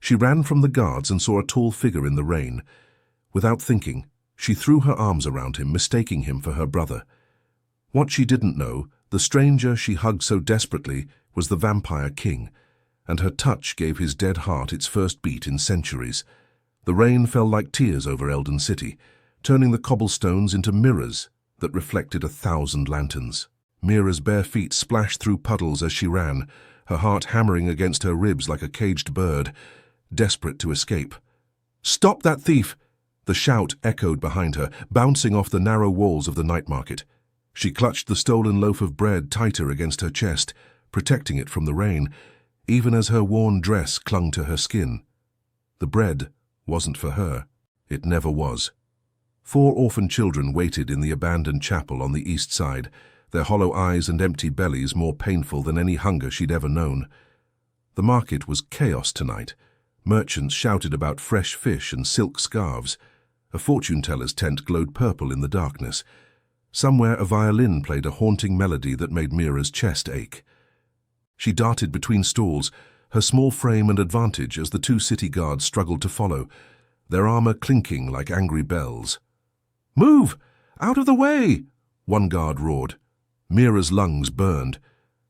She ran from the guards and saw a tall figure in the rain. Without thinking, she threw her arms around him, mistaking him for her brother. What she didn't know, the stranger she hugged so desperately was the Vampire King, and her touch gave his dead heart its first beat in centuries. The rain fell like tears over Eldon City, turning the cobblestones into mirrors that reflected 1,000 lanterns. Mira's bare feet splashed through puddles as she ran, her heart hammering against her ribs like a caged bird, desperate to escape. "Stop that thief!" The shout echoed behind her, bouncing off the narrow walls of the night market. She clutched the stolen loaf of bread tighter against her chest, protecting it from the rain, even as her worn dress clung to her skin. The bread wasn't for her. It never was. 4 orphan children waited in the abandoned chapel on the east side, their hollow eyes and empty bellies more painful than any hunger she'd ever known. The market was chaos tonight. Merchants shouted about fresh fish and silk scarves. A fortune-teller's tent glowed purple in the darkness. Somewhere a violin played a haunting melody that made Mira's chest ache. She darted between stalls, her small frame an advantage as the 2 city guards struggled to follow, their armor clinking like angry bells. "Move! Out of the way!" one guard roared. Mira's lungs burned.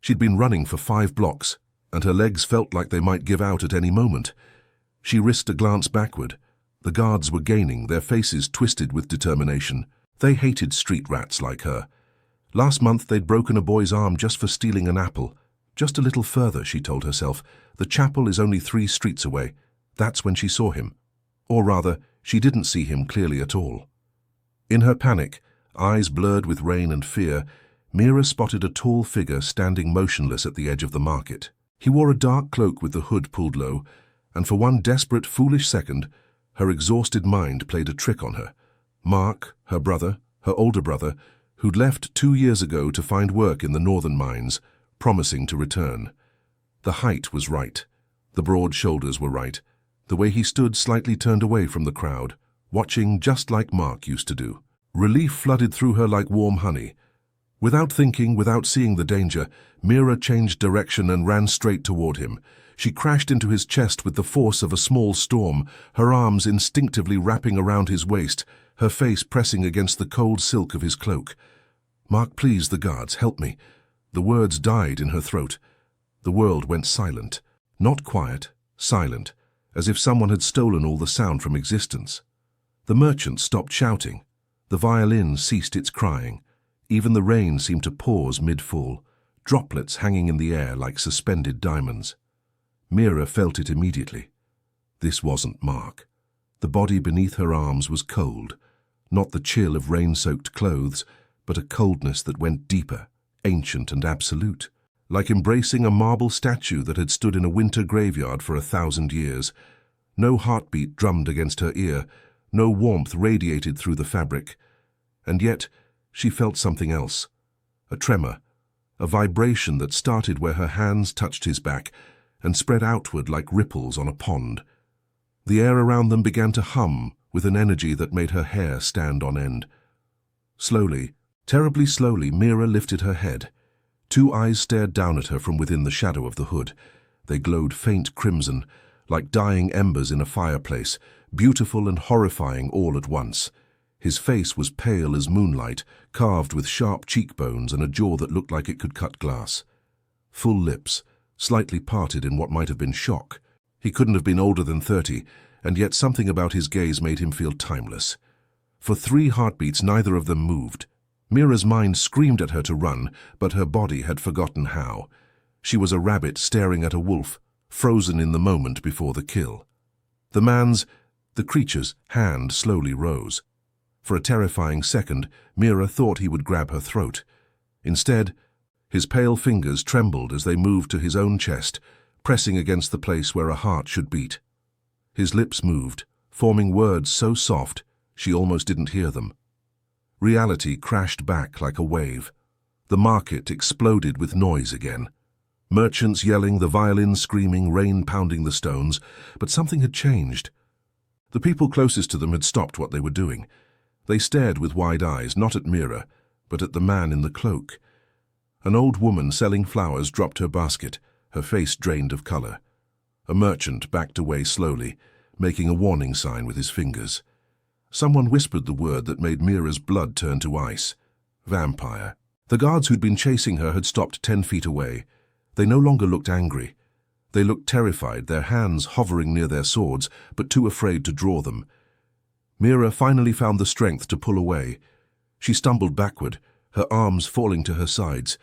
She'd been running for 5 blocks, and her legs felt like they might give out at any moment. She risked a glance backward. The guards were gaining, their faces twisted with determination. They hated street rats like her. Last month they'd broken a boy's arm just for stealing an apple. Just a little further, she told herself. The chapel is only 3 streets away. That's when she saw him. Or rather, she didn't see him clearly at all. In her panic, eyes blurred with rain and fear, Mira spotted a tall figure standing motionless at the edge of the market. He wore a dark cloak with the hood pulled low, and for one desperate, foolish second, her exhausted mind played a trick on her. Mark, her brother, her older brother, who'd left 2 years ago to find work in the northern mines, promising to return. The height was right. The broad shoulders were right. The way he stood slightly turned away from the crowd, watching just like Mark used to do. Relief flooded through her like warm honey. Without thinking, without seeing the danger, Mira changed direction and ran straight toward him. She crashed into his chest with the force of a small storm, her arms instinctively wrapping around his waist, her face pressing against the cold silk of his cloak. "Mark, please, the guards, help me." The words died in her throat. The world went silent. Not quiet, silent, as if someone had stolen all the sound from existence. The merchant stopped shouting. The violin ceased its crying. Even the rain seemed to pause mid-fall, droplets hanging in the air like suspended diamonds. Mira felt it immediately. This wasn't Mark. The body beneath her arms was cold, not the chill of rain-soaked clothes, but a coldness that went deeper, ancient and absolute, like embracing a marble statue that had stood in a winter graveyard for 1,000 years. No heartbeat drummed against her ear, no warmth radiated through the fabric. And yet, she felt something else. A tremor, a vibration that started where her hands touched his back and spread outward like ripples on a pond. The air around them began to hum with an energy that made her hair stand on end. Slowly, terribly slowly, Mira lifted her head. 2 eyes stared down at her from within the shadow of the hood. They glowed faint crimson, like dying embers in a fireplace, beautiful and horrifying all at once. His face was pale as moonlight, carved with sharp cheekbones and a jaw that looked like it could cut glass. Full lips, slightly parted in what might have been shock. He couldn't have been older than 30, and yet something about his gaze made him feel timeless. For 3 heartbeats, neither of them moved. Mira's mind screamed at her to run, but her body had forgotten how. She was a rabbit staring at a wolf, frozen in the moment before the kill. The creature's hand slowly rose. For a terrifying second, Mira thought he would grab her throat. Instead, his pale fingers trembled as they moved to his own chest, pressing against the place where a heart should beat. His lips moved, forming words so soft she almost didn't hear them. Reality crashed back like a wave. The market exploded with noise again. Merchants yelling, the violins screaming, rain pounding the stones, but something had changed. The people closest to them had stopped what they were doing. They stared with wide eyes, not at Mira, but at the man in the cloak. An old woman selling flowers dropped her basket, her face drained of color. A merchant backed away slowly, making a warning sign with his fingers. Someone whispered the word that made Mira's blood turn to ice. Vampire. The guards who'd been chasing her had stopped 10 feet away. They no longer looked angry. They looked terrified, their hands hovering near their swords, but too afraid to draw them. Mira finally found the strength to pull away. She stumbled backward, her arms falling to her sides,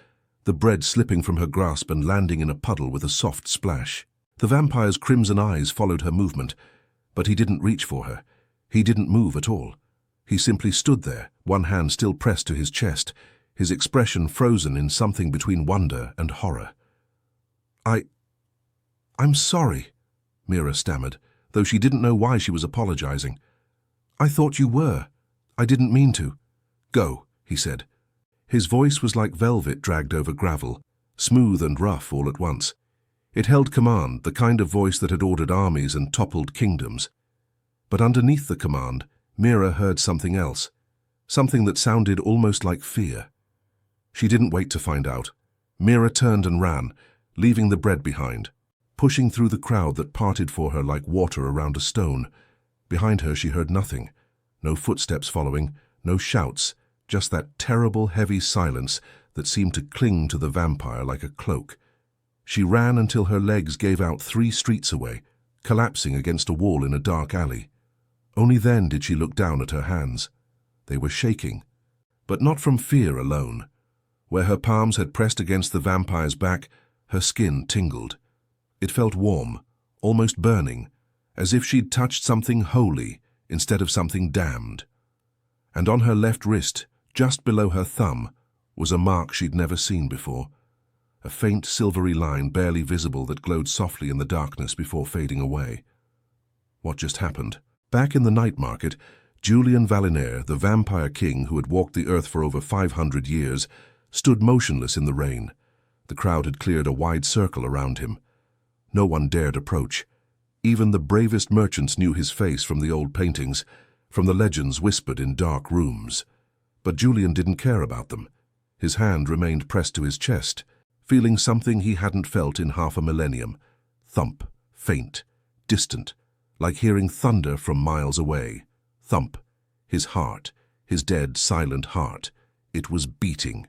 the bread slipping from her grasp and landing in a puddle with a soft splash. The vampire's crimson eyes followed her movement, but he didn't reach for her. He didn't move at all. He simply stood there, one hand still pressed to his chest, his expression frozen in something between wonder and horror. I'm sorry, Mira stammered, though she didn't know why she was apologizing. I thought you were. I didn't mean to. Go, he said. His voice was like velvet dragged over gravel, smooth and rough all at once. It held command, the kind of voice that had ordered armies and toppled kingdoms. But underneath the command, Mira heard something else, something that sounded almost like fear. She didn't wait to find out. Mira turned and ran, leaving the bread behind, pushing through the crowd that parted for her like water around a stone. Behind her she heard nothing, no footsteps following, no shouts, just that terrible heavy silence that seemed to cling to the vampire like a cloak. She ran until her legs gave out 3 streets away, collapsing against a wall in a dark alley. Only then did she look down at her hands. They were shaking, but not from fear alone. Where her palms had pressed against the vampire's back, her skin tingled. It felt warm, almost burning, as if she'd touched something holy instead of something damned. And on her left wrist, just below her thumb, was a mark she'd never seen before. A faint silvery line barely visible that glowed softly in the darkness before fading away. What just happened? Back in the night market, Julian Valinaire, the vampire king who had walked the earth for over 500 years, stood motionless in the rain. The crowd had cleared a wide circle around him. No one dared approach. Even the bravest merchants knew his face from the old paintings, from the legends whispered in dark rooms. But Julian didn't care about them. His hand remained pressed to his chest, feeling something he hadn't felt in half a millennium. Thump, faint, distant, like hearing thunder from miles away. Thump, his heart, his dead, silent heart. It was beating.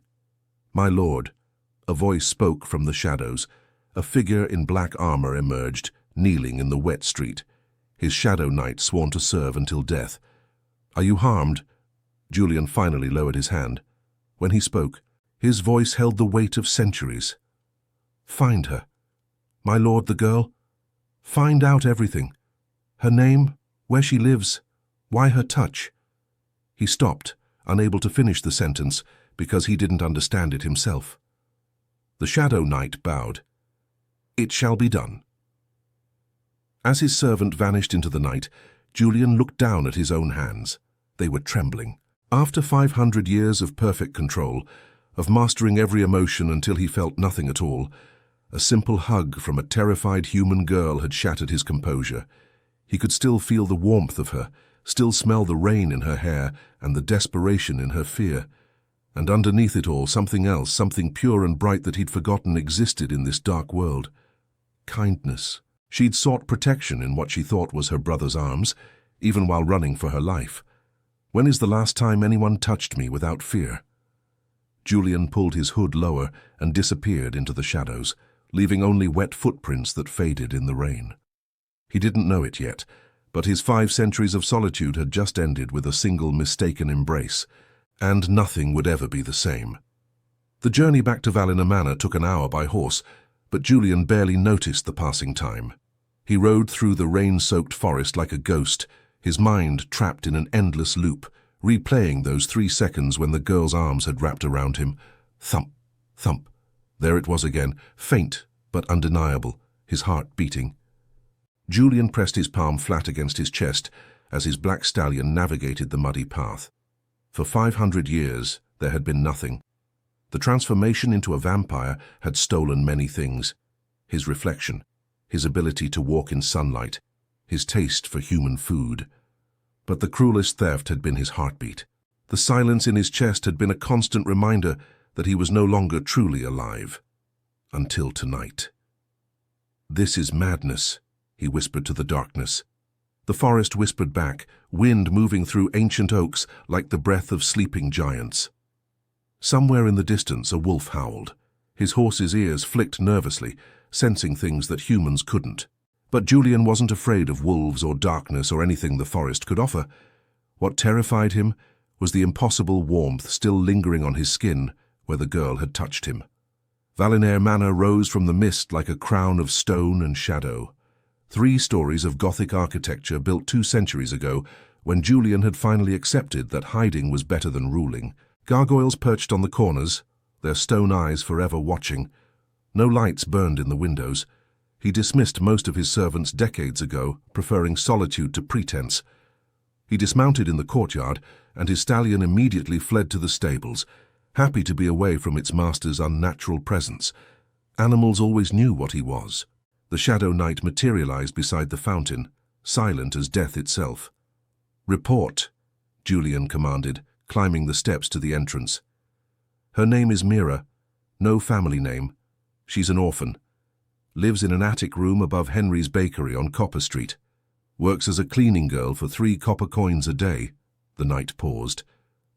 "My lord," a voice spoke from the shadows. A figure in black armor emerged, kneeling in the wet street, his shadow knight sworn to serve until death. "Are you harmed?" Julian finally lowered his hand. When he spoke, his voice held the weight of centuries. "Find her. My lord, the girl. Find out everything. Her name, where she lives, why her touch." He stopped, unable to finish the sentence, because he didn't understand it himself. The Shadow Knight bowed. "It shall be done." As his servant vanished into the night, Julian looked down at his own hands. They were trembling. After 500 years of perfect control, of mastering every emotion until he felt nothing at all, a simple hug from a terrified human girl had shattered his composure. He could still feel the warmth of her, still smell the rain in her hair and the desperation in her fear. And underneath it all, something else, something pure and bright that he'd forgotten existed in this dark world. Kindness. She'd sought protection in what she thought was her brother's arms, even while running for her life. "When is the last time anyone touched me without fear?" Julian pulled his hood lower and disappeared into the shadows, leaving only wet footprints that faded in the rain. He didn't know it yet, but his 5 centuries of solitude had just ended with a single mistaken embrace, and nothing would ever be the same. The journey back to Valina Manor took an hour by horse, but Julian barely noticed the passing time. He rode through the rain-soaked forest like a ghost, his mind trapped in an endless loop, replaying those 3 seconds when the girl's arms had wrapped around him. Thump, thump. There it was again, faint but undeniable, his heart beating. Julian pressed his palm flat against his chest as his black stallion navigated the muddy path. For 500 years, there had been nothing. The transformation into a vampire had stolen many things. His reflection, his ability to walk in sunlight, his taste for human food. But the cruelest theft had been his heartbeat. The silence in his chest had been a constant reminder that he was no longer truly alive. Until tonight. "This is madness," he whispered to the darkness. The forest whispered back, wind moving through ancient oaks like the breath of sleeping giants. Somewhere in the distance a wolf howled. His horse's ears flicked nervously, sensing things that humans couldn't. But Julian wasn't afraid of wolves or darkness or anything the forest could offer. What terrified him was the impossible warmth still lingering on his skin where the girl had touched him. Valinair Manor rose from the mist like a crown of stone and shadow. 3 stories of Gothic architecture built 2 centuries ago, when Julian had finally accepted that hiding was better than ruling. Gargoyles perched on the corners, their stone eyes forever watching. No lights burned in the windows. He dismissed most of his servants decades ago, preferring solitude to pretense. He dismounted in the courtyard, and his stallion immediately fled to the stables, happy to be away from its master's unnatural presence. Animals always knew what he was. The Shadow Knight materialized beside the fountain, silent as death itself. "Report," Julian commanded, climbing the steps to the entrance. "Her name is Mira. No family name. She's an orphan. Lives in an attic room above Henry's Bakery on Copper Street. Works as a cleaning girl for 3 copper coins a day." The knight paused.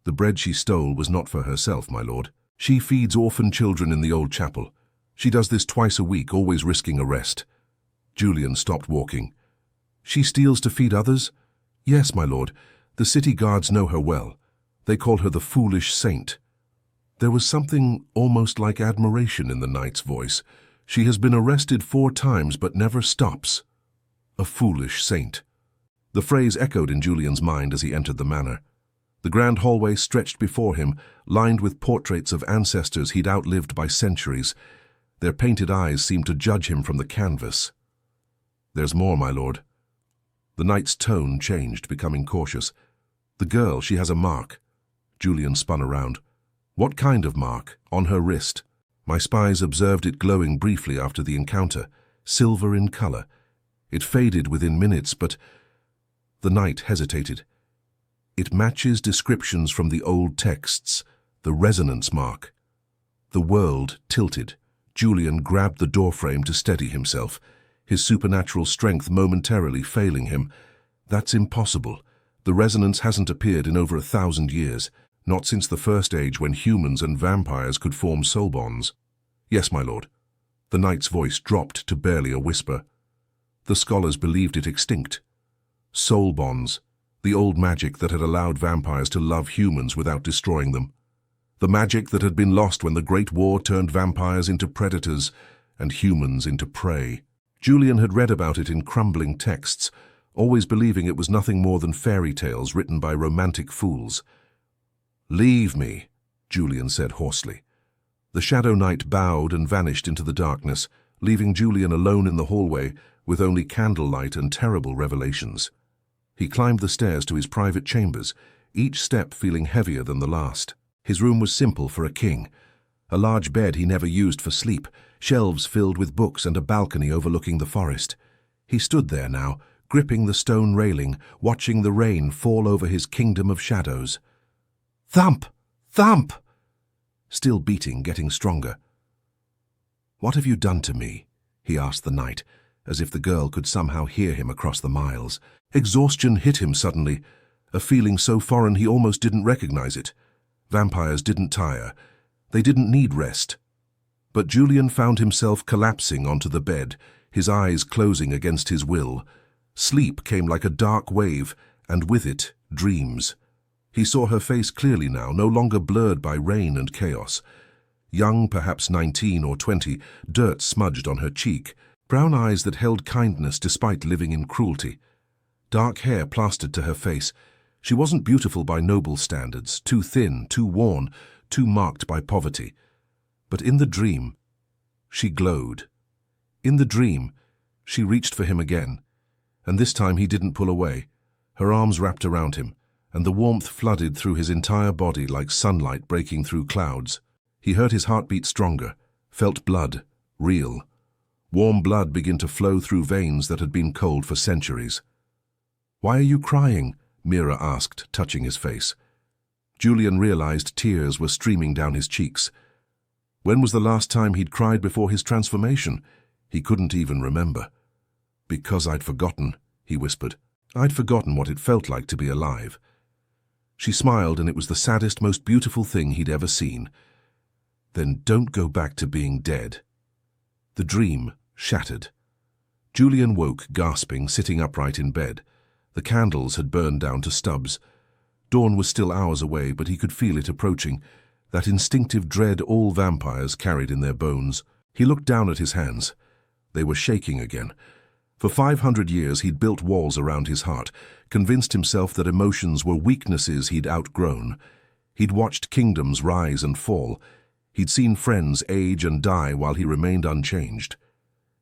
"The bread she stole was not for herself, my lord. She feeds orphan children in the old chapel. She does this twice a week, always risking arrest." Julian stopped walking. "She steals to feed others?" "Yes, my lord. The city guards know her well. They call her the Foolish Saint." There was something almost like admiration in the knight's voice. "She has been arrested 4 times but never stops. A foolish saint." The phrase echoed in Julian's mind as he entered the manor. The grand hallway stretched before him, lined with portraits of ancestors he'd outlived by centuries. Their painted eyes seemed to judge him from the canvas. "There's more, my lord." The knight's tone changed, becoming cautious. "The girl, she has a mark." Julian spun around. "What kind of mark? On her wrist?" "My spies observed it glowing briefly after the encounter, silver in color. It faded within minutes, but—" The knight hesitated. "It matches descriptions from the old texts, the resonance mark." The world tilted. Julian grabbed the doorframe to steady himself, his supernatural strength momentarily failing him. "That's impossible. The resonance hasn't appeared in over 1,000 years, not since the First Age when humans and vampires could form soul bonds." "Yes, my lord." The knight's voice dropped to barely a whisper. "The scholars believed it extinct. Soul bonds, the old magic that had allowed vampires to love humans without destroying them. The magic that had been lost when the Great War turned vampires into predators and humans into prey. Julian had read about it in crumbling texts, always believing it was nothing more than fairy tales written by romantic fools. "Leave me," Julian said hoarsely. The Shadow Knight bowed and vanished into the darkness, leaving Julian alone in the hallway with only candlelight and terrible revelations. He climbed the stairs to his private chambers, each step feeling heavier than the last. His room was simple for a king. A large bed he never used for sleep, shelves filled with books and a balcony overlooking the forest. He stood there now, gripping the stone railing, watching the rain fall over his kingdom of shadows. "Thump! Thump!" Still beating, getting stronger. "What have you done to me?" he asked the knight, as if the girl could somehow hear him across the miles. Exhaustion hit him suddenly, a feeling so foreign he almost didn't recognize it. Vampires didn't tire. They didn't need rest. But Julian found himself collapsing onto the bed, his eyes closing against his will. Sleep came like a dark wave, and with it, dreams. He saw her face clearly now, no longer blurred by rain and chaos. Young, perhaps 19 or 20, dirt smudged on her cheek, brown eyes that held kindness despite living in cruelty. Dark hair plastered to her face. She wasn't beautiful by noble standards, too thin, too worn, too marked by poverty. But in the dream, she glowed. In the dream, she reached for him again, and this time he didn't pull away. Her arms wrapped around him, and the warmth flooded through his entire body like sunlight breaking through clouds. He heard his heartbeat stronger, felt blood, real. Warm blood began to flow through veins that had been cold for centuries. "Why are you crying?" Mira asked, touching his face. Julian realized tears were streaming down his cheeks. When was the last time he'd cried before his transformation? He couldn't even remember. Because I'd forgotten, he whispered. I'd forgotten what it felt like to be alive. She smiled, and it was the saddest, most beautiful thing he'd ever seen. Then don't go back to being dead. The dream shattered. Julian woke, gasping, sitting upright in bed. The candles had burned down to stubs. Dawn was still hours away, but he could feel it approaching, that instinctive dread all vampires carried in their bones. He looked down at his hands. They were shaking again. For 500 years he'd built walls around his heart, convinced himself that emotions were weaknesses he'd outgrown. He'd watched kingdoms rise and fall. He'd seen friends age and die while he remained unchanged.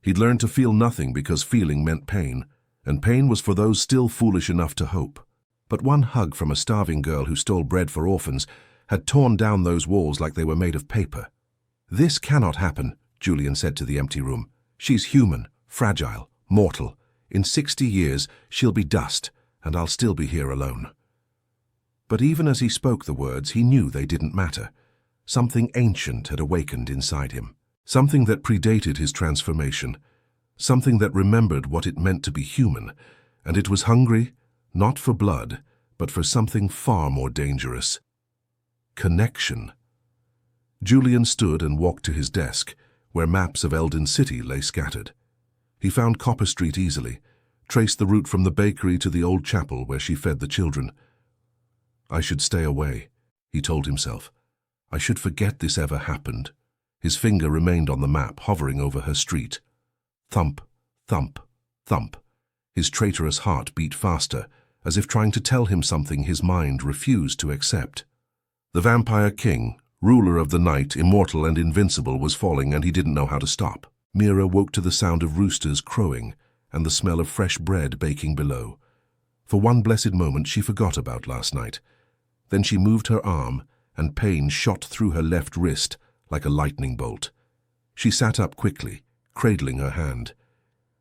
He'd learned to feel nothing because feeling meant pain, and pain was for those still foolish enough to hope. But one hug from a starving girl who stole bread for orphans had torn down those walls like they were made of paper. "This cannot happen," Julian said to the empty room. "She's human, fragile, mortal. In 60 years, she'll be dust, and I'll still be here alone." But even as he spoke the words, he knew they didn't matter. Something ancient had awakened inside him. Something that predated his transformation. Something that remembered what it meant to be human. And it was hungry, not for blood, but for something far more dangerous. Connection. Julian stood and walked to his desk, where maps of Eldin City lay scattered. He found Copper Street easily, traced the route from the bakery to the old chapel where she fed the children. "I should stay away," he told himself. "I should forget this ever happened." His finger remained on the map, hovering over her street. Thump, thump, thump. His traitorous heart beat faster, as if trying to tell him something his mind refused to accept. The vampire king, ruler of the night, immortal and invincible, was falling, and he didn't know how to stop. Mira woke to the sound of roosters crowing and the smell of fresh bread baking below. For one blessed moment she forgot about last night. Then she moved her arm, and pain shot through her left wrist like a lightning bolt. She sat up quickly, cradling her hand.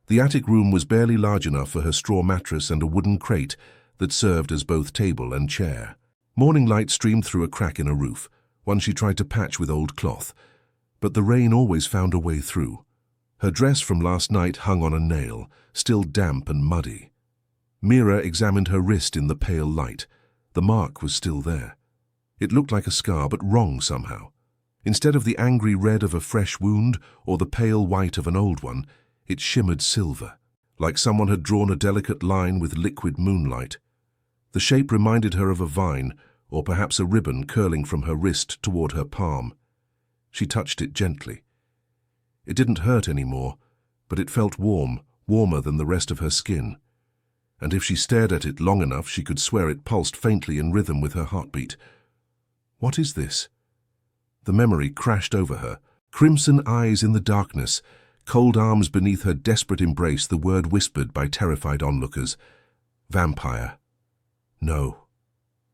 The attic room was barely large enough for her straw mattress and a wooden crate that served as both table and chair. Morning light streamed through a crack in a roof, one she tried to patch with old cloth. But the rain always found a way through. Her dress from last night hung on a nail, still damp and muddy. Mira examined her wrist in the pale light. The mark was still there. It looked like a scar, but wrong somehow. Instead of the angry red of a fresh wound or the pale white of an old one, it shimmered silver, like someone had drawn a delicate line with liquid moonlight. The shape reminded her of a vine, or perhaps a ribbon curling from her wrist toward her palm. She touched it gently. It didn't hurt anymore, but it felt warm, warmer than the rest of her skin. And if she stared at it long enough, she could swear it pulsed faintly in rhythm with her heartbeat. What is this? The memory crashed over her. Crimson eyes in the darkness, cold arms beneath her desperate embrace, the word whispered by terrified onlookers. Vampire. No.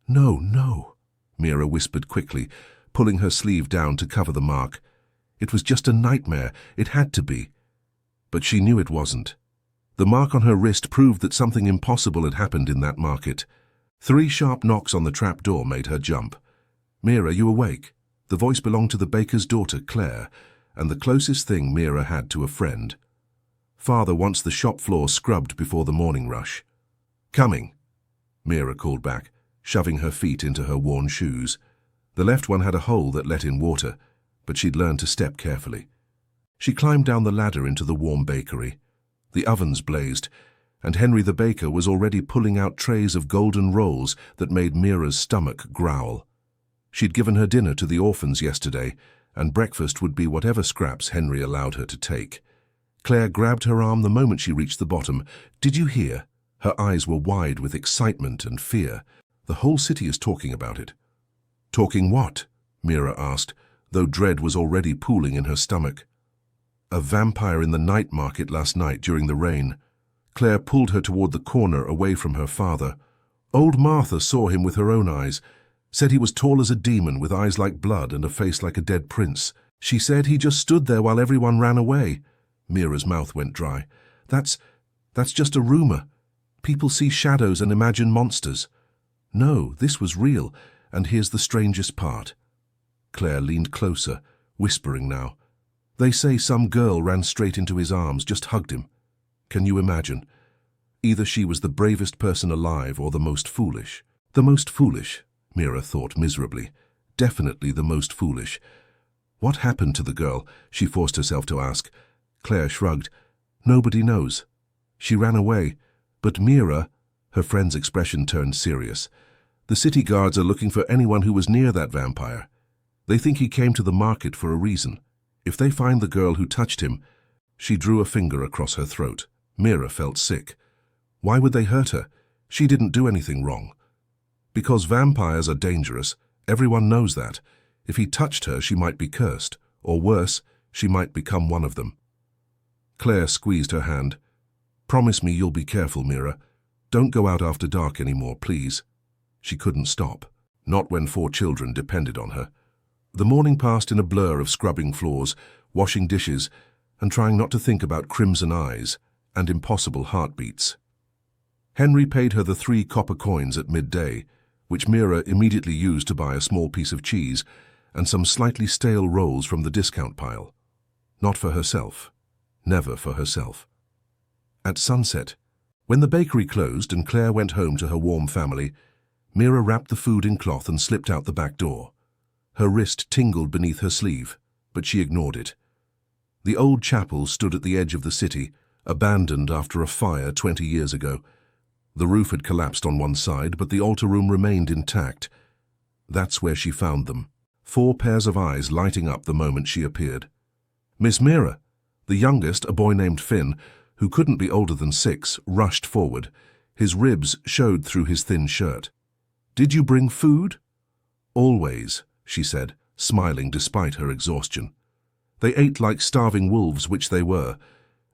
No, no, Mira whispered quickly, pulling her sleeve down to cover the mark. It was just a nightmare. It had to be. But she knew it wasn't. The mark on her wrist proved that something impossible had happened in that market. 3 sharp knocks on the trap door made her jump. "Mira, you awake?" The voice belonged to the baker's daughter, Claire, and the closest thing Mira had to a friend. "Father wants the shop floor scrubbed before the morning rush." "Coming," Mira called back, shoving her feet into her worn shoes. The left one had a hole that let in water, but she'd learned to step carefully. She climbed down the ladder into the warm bakery. The ovens blazed, and Henry the baker was already pulling out trays of golden rolls that made Mira's stomach growl. She'd given her dinner to the orphans yesterday, and breakfast would be whatever scraps Henry allowed her to take. Claire grabbed her arm the moment she reached the bottom. "Did you hear?" Her eyes were wide with excitement and fear. "The whole city is talking about it." "Talking what?" Mira asked, though dread was already pooling in her stomach. "A vampire in the night market last night during the rain." Claire pulled her toward the corner away from her father. "Old Martha saw him with her own eyes. Said he was tall as a demon with eyes like blood and a face like a dead prince. She said he just stood there while everyone ran away." Mira's mouth went dry. That's just a rumor. People see shadows and imagine monsters." "No, this was real, and here's the strangest part." Claire leaned closer, whispering now. "They say some girl ran straight into his arms, just hugged him. Can you imagine? Either she was the bravest person alive or the most foolish. The most foolish, Mira thought miserably. Definitely the most foolish. What happened to the girl? She forced herself to ask. Claire shrugged. Nobody knows. She ran away. But Mira, her friend's expression turned serious. The city guards are looking for anyone who was near that vampire. They think he came to the market for a reason. If they find the girl who touched him... She drew a finger across her throat. Mira felt sick. Why would they hurt her? She didn't do anything wrong. Because vampires are dangerous. Everyone knows that. If he touched her, she might be cursed. Or worse, she might become one of them. Claire squeezed her hand. Promise me you'll be careful, Mira. Don't go out after dark anymore, please. She couldn't stop. Not when 4 children depended on her. The morning passed in a blur of scrubbing floors, washing dishes, and trying not to think about crimson eyes and impossible heartbeats. Henry paid her the 3 copper coins at midday, which Mira immediately used to buy a small piece of cheese and some slightly stale rolls from the discount pile. Not for herself. Never for herself. At sunset, when the bakery closed and Claire went home to her warm family, Mira wrapped the food in cloth and slipped out the back door. Her wrist tingled beneath her sleeve, but she ignored it. The old chapel stood at the edge of the city, abandoned after a fire 20 years ago. The roof had collapsed on one side, but the altar room remained intact. That's where she found them, 4 pairs of eyes lighting up the moment she appeared. Miss Mira, the youngest, a boy named Finn, who couldn't be older than 6, rushed forward. His ribs showed through his thin shirt. Did you bring food? Always, she said, smiling despite her exhaustion. They ate like starving wolves, which they were.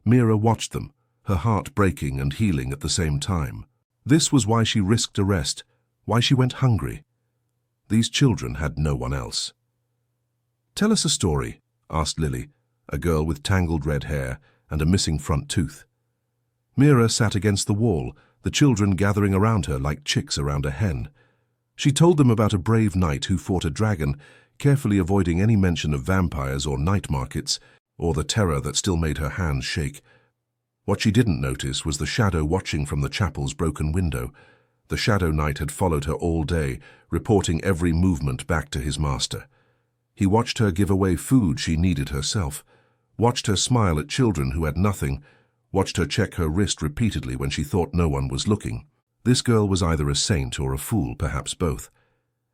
Mira watched them, her heart breaking and healing at the same time. This was why she risked arrest, why she went hungry. These children had no one else. Tell us a story, asked Lily, a girl with tangled red hair and a missing front tooth. Mira sat against the wall, the children gathering around her like chicks around a hen. She told them about a brave knight who fought a dragon, carefully avoiding any mention of vampires or night markets, or the terror that still made her hands shake. What she didn't notice was the shadow watching from the chapel's broken window. The Shadow Knight had followed her all day, reporting every movement back to his master. He watched her give away food she needed herself, watched her smile at children who had nothing, watched her check her wrist repeatedly when she thought no one was looking. This girl was either a saint or a fool, perhaps both.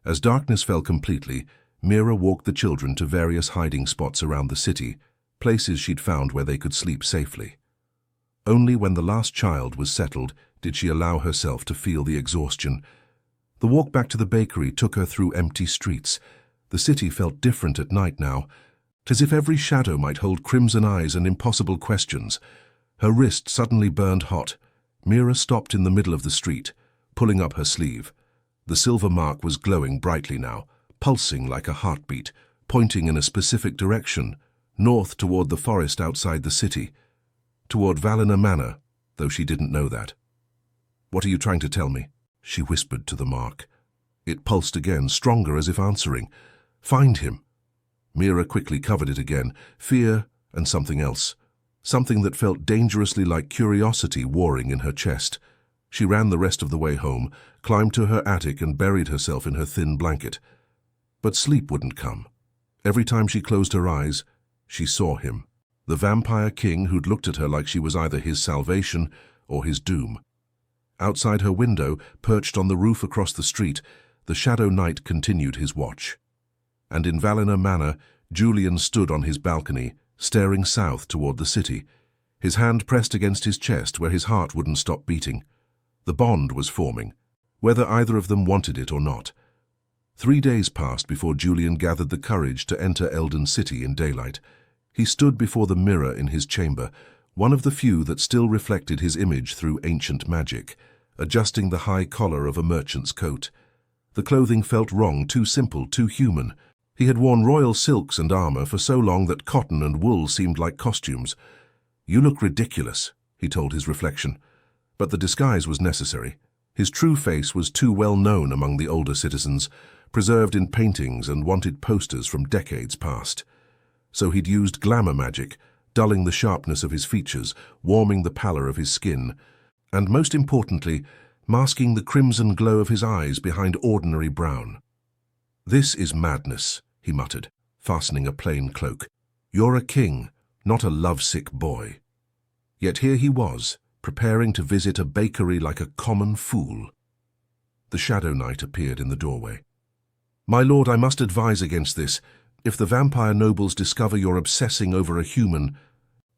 As darkness fell completely, Mira walked the children to various hiding spots around the city, places she'd found where they could sleep safely. Only when the last child was settled did she allow herself to feel the exhaustion. The walk back to the bakery took her through empty streets. The city felt different at night now, as if every shadow might hold crimson eyes and impossible questions. Her wrist suddenly burned hot. Mira stopped in the middle of the street, pulling up her sleeve. The silver mark was glowing brightly now, pulsing like a heartbeat, pointing in a specific direction, north toward the forest outside the city, toward Valina Manor, though she didn't know that. "What are you trying to tell me?" she whispered to the mark. It pulsed again, stronger as if answering. "Find him." Mira quickly covered it again, fear and something else. Something that felt dangerously like curiosity warring in her chest. She ran the rest of the way home, climbed to her attic and buried herself in her thin blanket. But sleep wouldn't come. Every time she closed her eyes, she saw him. The vampire king who'd looked at her like she was either his salvation or his doom. Outside her window, perched on the roof across the street, the Shadow Knight continued his watch. And in Valina Manor, Julian stood on his balcony, staring south toward the city, his hand pressed against his chest where his heart wouldn't stop beating. The bond was forming, whether either of them wanted it or not. 3 days passed before Julian gathered the courage to enter Eldon City in daylight. He stood before the mirror in his chamber, one of the few that still reflected his image through ancient magic, adjusting the high collar of a merchant's coat. The clothing felt wrong, too simple, too human. He had worn royal silks and armor for so long that cotton and wool seemed like costumes. "You look ridiculous," he told his reflection. But the disguise was necessary. His true face was too well known among the older citizens, preserved in paintings and wanted posters from decades past. So he'd used glamour magic, dulling the sharpness of his features, warming the pallor of his skin, and most importantly, masking the crimson glow of his eyes behind ordinary brown. "This is madness," he muttered, fastening a plain cloak. "You're a king, not a lovesick boy." Yet here he was, preparing to visit a bakery like a common fool. The Shadow Knight appeared in the doorway. "My lord, I must advise against this. If the vampire nobles discover you're obsessing over a human—"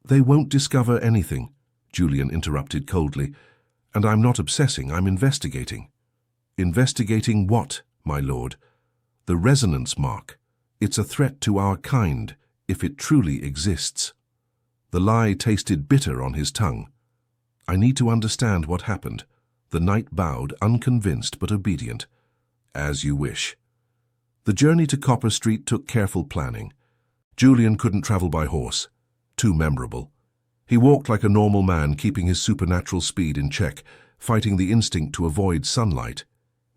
"They won't discover anything," Julian interrupted coldly. "And I'm not obsessing, I'm investigating." "Investigating what, my lord?" "The resonance mark. It's a threat to our kind, if it truly exists." The lie tasted bitter on his tongue. "I need to understand what happened." The knight bowed, unconvinced but obedient. "As you wish." The journey to Copper Street took careful planning. Julian couldn't travel by horse. Too memorable. He walked like a normal man, keeping his supernatural speed in check, fighting the instinct to avoid sunlight.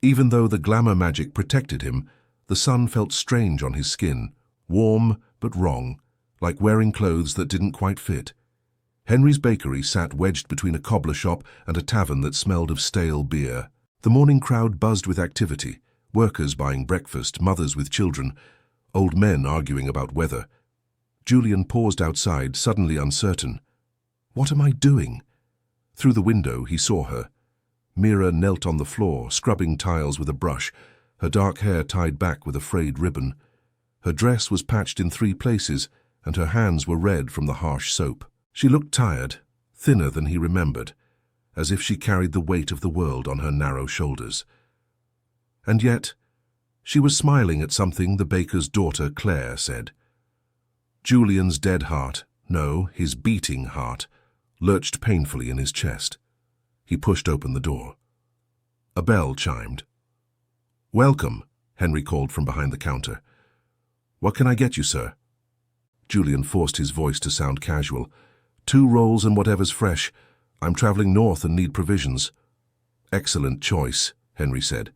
Even though the glamour magic protected him, the sun felt strange on his skin, warm but wrong, like wearing clothes that didn't quite fit. Henry's Bakery sat wedged between a cobbler shop and a tavern that smelled of stale beer. The morning crowd buzzed with activity, workers buying breakfast, mothers with children, old men arguing about weather. Julian paused outside, suddenly uncertain. What am I doing? Through the window, he saw her. Mira knelt on the floor, scrubbing tiles with a brush, her dark hair tied back with a frayed ribbon. Her dress was patched in 3 places, and her hands were red from the harsh soap. She looked tired, thinner than he remembered, as if she carried the weight of the world on her narrow shoulders. And yet, she was smiling at something the baker's daughter, Claire, said. Julian's dead heart, no, his beating heart, lurched painfully in his chest. He pushed open the door. A bell chimed. "Welcome," Henry called from behind the counter. "What can I get you, sir?" Julian forced his voice to sound casual. "2 rolls and whatever's fresh. I'm traveling north and need provisions." "Excellent choice," Henry said.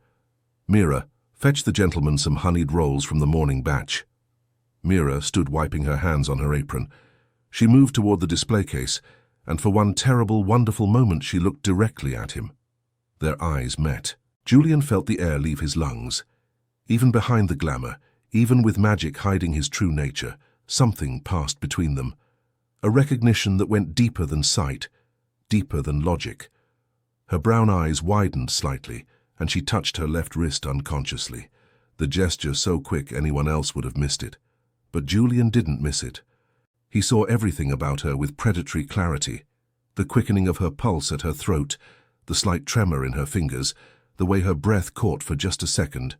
"Mira, fetch the gentleman some honeyed rolls from the morning batch." Mira stood wiping her hands on her apron. She moved toward the display case, and for one terrible, wonderful moment she looked directly at him. Their eyes met. Julian felt the air leave his lungs. Even behind the glamour, even with magic hiding his true nature, something passed between them. A recognition that went deeper than sight, deeper than logic. Her brown eyes widened slightly, and she touched her left wrist unconsciously, the gesture so quick anyone else would have missed it. But Julian didn't miss it. He saw everything about her with predatory clarity, the quickening of her pulse at her throat, the slight tremor in her fingers, the way her breath caught for just a second.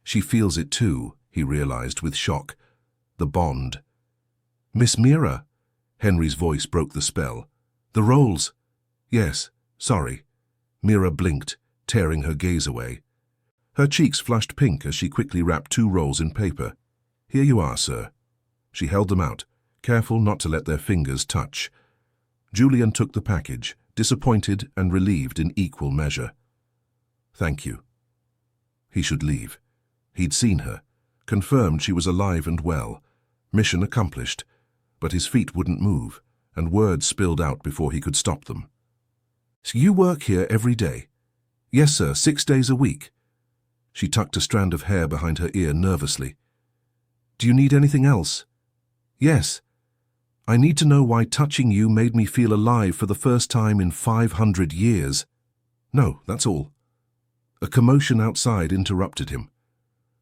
She feels it too, he realized with shock. The bond. "Miss Mira," Henry's voice broke the spell. "The rolls." "Yes, sorry." Mira blinked, tearing her gaze away. Her cheeks flushed pink as she quickly wrapped 2 rolls in paper. "Here you are, sir." She held them out, careful not to let their fingers touch. Julian took the package, disappointed and relieved in equal measure. "Thank you." He should leave. He'd seen her, confirmed she was alive and well. Mission accomplished. But his feet wouldn't move, and words spilled out before he could stop them. "So you work here every day?" "Yes, sir, 6 days a week." She tucked a strand of hair behind her ear nervously. "Do you need anything else?" "Yes. I need to know why touching you made me feel alive for the first time in 500 years. No, that's all." A commotion outside interrupted him.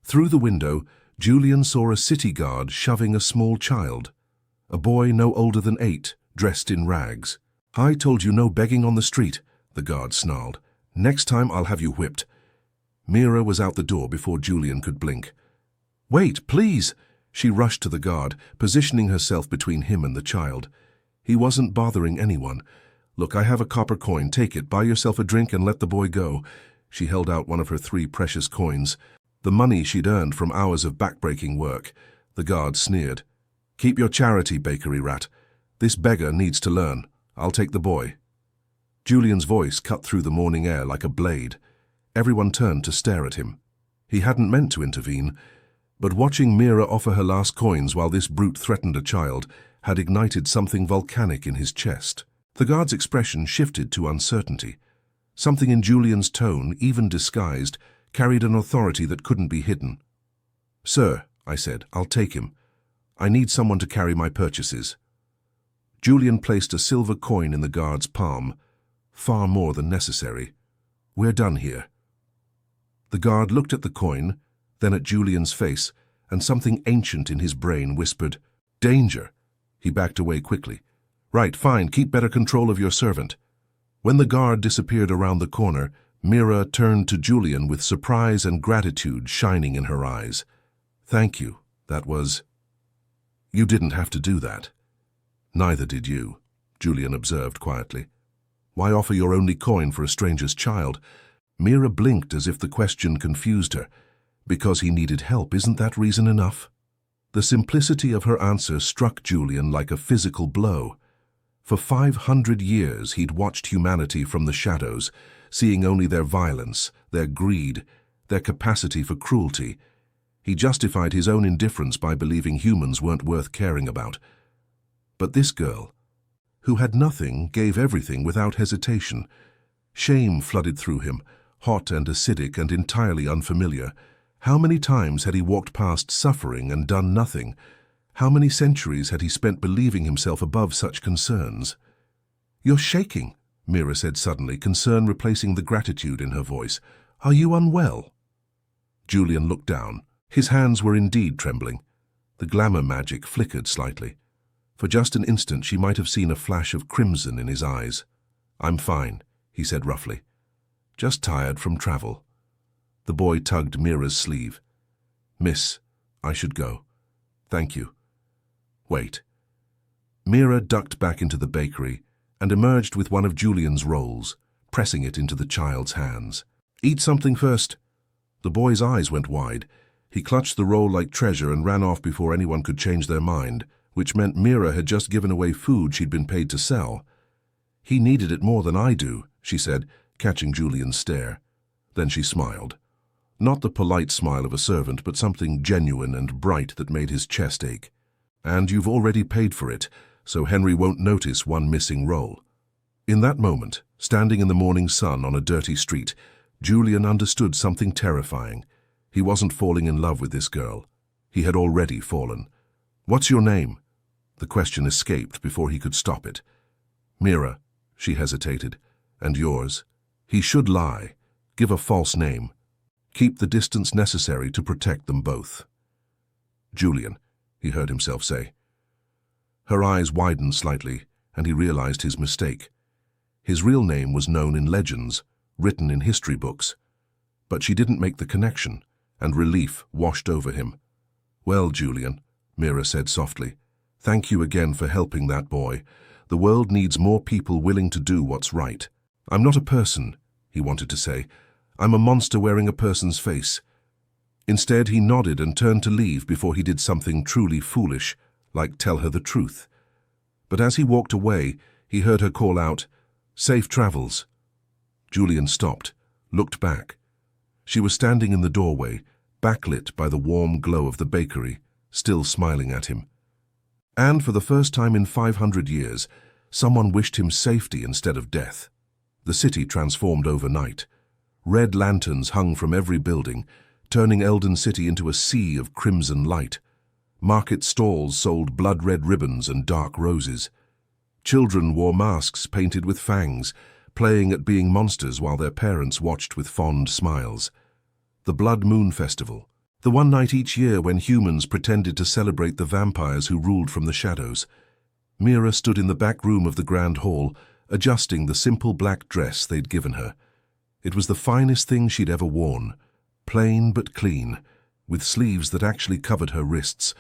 Through the window, Julian saw a city guard shoving a small child. A boy no older than 8, dressed in rags. "I told you no begging on the street," the guard snarled. "Next time I'll have you whipped." Mira was out the door before Julian could blink. "Wait, please!" She rushed to the guard, positioning herself between him and the child. He wasn't bothering anyone. "Look, I have a copper coin. Take it, buy yourself a drink and let the boy go." She held out one of her 3 precious coins, the money she'd earned from hours of backbreaking work. The guard sneered. "Keep your charity, bakery rat. This beggar needs to learn. I'll take the boy." Julian's voice cut through the morning air like a blade. Everyone turned to stare at him. He hadn't meant to intervene, but watching Mira offer her last coins while this brute threatened a child had ignited something volcanic in his chest. The guard's expression shifted to uncertainty. Something in Julian's tone, even disguised, carried an authority that couldn't be hidden. "Sir," I said, "I'll take him. I need someone to carry my purchases." Julian placed a silver coin in the guard's palm. "Far more than necessary. We're done here." The guard looked at the coin, then at Julian's face, and something ancient in his brain whispered, "Danger." He backed away quickly. "Right, fine, keep better control of your servant." When the guard disappeared around the corner, Mira turned to Julian with surprise and gratitude shining in her eyes. "Thank you. That was—" "You didn't have to do that." "Neither did you," Julian observed quietly. "Why offer your only coin for a stranger's child?" Mira blinked as if the question confused her. "Because he needed help, isn't that reason enough?" The simplicity of her answer struck Julian like a physical blow. For 500 years he'd watched humanity from the shadows, seeing only their violence, their greed, their capacity for cruelty. He justified his own indifference by believing humans weren't worth caring about. But this girl, who had nothing, gave everything without hesitation. Shame flooded through him, hot and acidic and entirely unfamiliar. How many times had he walked past suffering and done nothing? How many centuries had he spent believing himself above such concerns? "You're shaking," Mira said suddenly, concern replacing the gratitude in her voice. "Are you unwell?" Julian looked down. His hands were indeed trembling. The glamour magic flickered slightly. For just an instant she might have seen a flash of crimson in his eyes. "I'm fine," he said roughly. "Just tired from travel." The boy tugged Mira's sleeve. "Miss, I should go. Thank you." "Wait." Mira ducked back into the bakery and emerged with one of Julian's rolls, pressing it into the child's hands. "Eat something first." The boy's eyes went wide. He clutched the roll like treasure and ran off before anyone could change their mind, which meant Mira had just given away food she'd been paid to sell. "He needed it more than I do," she said, catching Julian's stare. Then she smiled. Not the polite smile of a servant, but something genuine and bright that made his chest ache. "And you've already paid for it, so Henry won't notice one missing roll." In that moment, standing in the morning sun on a dirty street, Julian understood something terrifying. He wasn't falling in love with this girl. He had already fallen. "What's your name?" The question escaped before he could stop it. "Mira," she hesitated. "And yours?" He should lie, give a false name, keep the distance necessary to protect them both. "Julian," he heard himself say. Her eyes widened slightly, and he realized his mistake. His real name was known in legends, written in history books. But she didn't make the connection, and relief washed over him. "Well, Julian," Mira said softly, "thank you again for helping that boy. The world needs more people willing to do what's right. I'm not a person," he wanted to say. "I'm a monster wearing a person's face." Instead, he nodded and turned to leave before he did something truly foolish, like tell her the truth. But as he walked away, he heard her call out, "Safe travels." Julian stopped, looked back. She was standing in the doorway, backlit by the warm glow of the bakery, still smiling at him. And for the first time in 500 years, someone wished him safety instead of death. The city transformed overnight. Red lanterns hung from every building, turning Eldon City into a sea of crimson light. Market stalls sold blood-red ribbons and dark roses. Children wore masks painted with fangs, playing at being monsters while their parents watched with fond smiles. The Blood Moon Festival, the one night each year when humans pretended to celebrate the vampires who ruled from the shadows. Mira stood in the back room of the Grand Hall, adjusting the simple black dress they'd given her. It was the finest thing she'd ever worn, plain but clean, with sleeves that actually covered her wrists.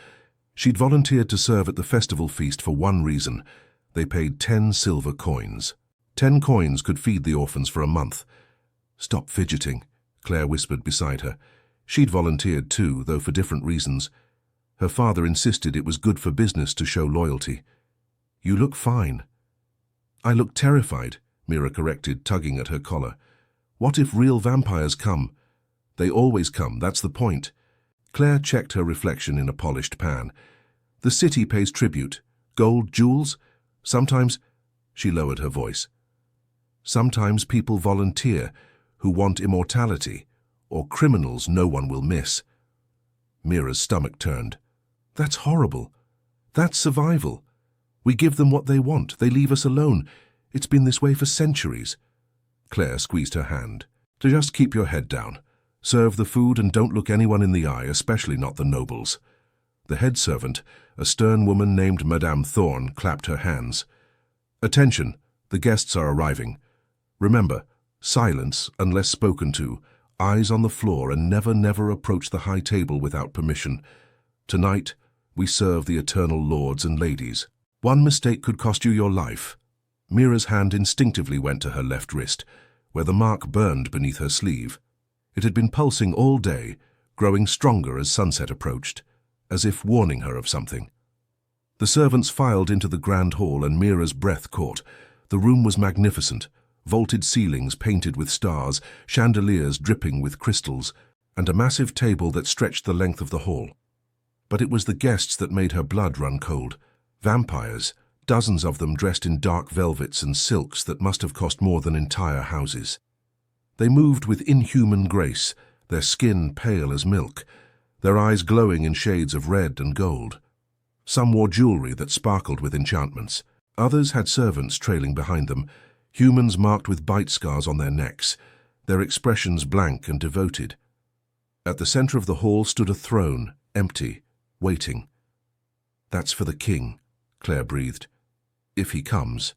She'd volunteered to serve at the festival feast for one reason. They paid 10 silver coins. 10 coins could feed the orphans for a month. "Stop fidgeting," Claire whispered beside her. She'd volunteered too, though for different reasons. Her father insisted it was good for business to show loyalty. "You look fine." "I look terrified," Mira corrected, tugging at her collar. "What if real vampires come?" "They always come, that's the point." Claire checked her reflection in a polished pan. "The city pays tribute. Gold, jewels? Sometimes—" She lowered her voice. "Sometimes people volunteer who want immortality, or criminals no one will miss." Mira's stomach turned. "That's horrible. That's survival. We give them what they want. They leave us alone. It's been this way for centuries." Claire squeezed her hand. "Just keep your head down. Serve the food and don't look anyone in the eye, especially not the nobles." The head servant, a stern woman named Madame Thorne, clapped her hands. "Attention, the guests are arriving. Remember, silence unless spoken to, eyes on the floor, and never approach the high table without permission. Tonight, we serve the eternal lords and ladies. One mistake could cost you your life." Mira's hand instinctively went to her left wrist, where the mark burned beneath her sleeve. It had been pulsing all day, growing stronger as sunset approached, as if warning her of something. The servants filed into the grand hall and Mira's breath caught. The room was magnificent, vaulted ceilings painted with stars, chandeliers dripping with crystals, and a massive table that stretched the length of the hall. But it was the guests that made her blood run cold. Vampires, dozens of them dressed in dark velvets and silks that must have cost more than entire houses. They moved with inhuman grace, their skin pale as milk, their eyes glowing in shades of red and gold. Some wore jewelry that sparkled with enchantments. Others had servants trailing behind them, humans marked with bite scars on their necks, their expressions blank and devoted. At the center of the hall stood a throne, empty, waiting. "That's for the king," Claire breathed. "If he comes."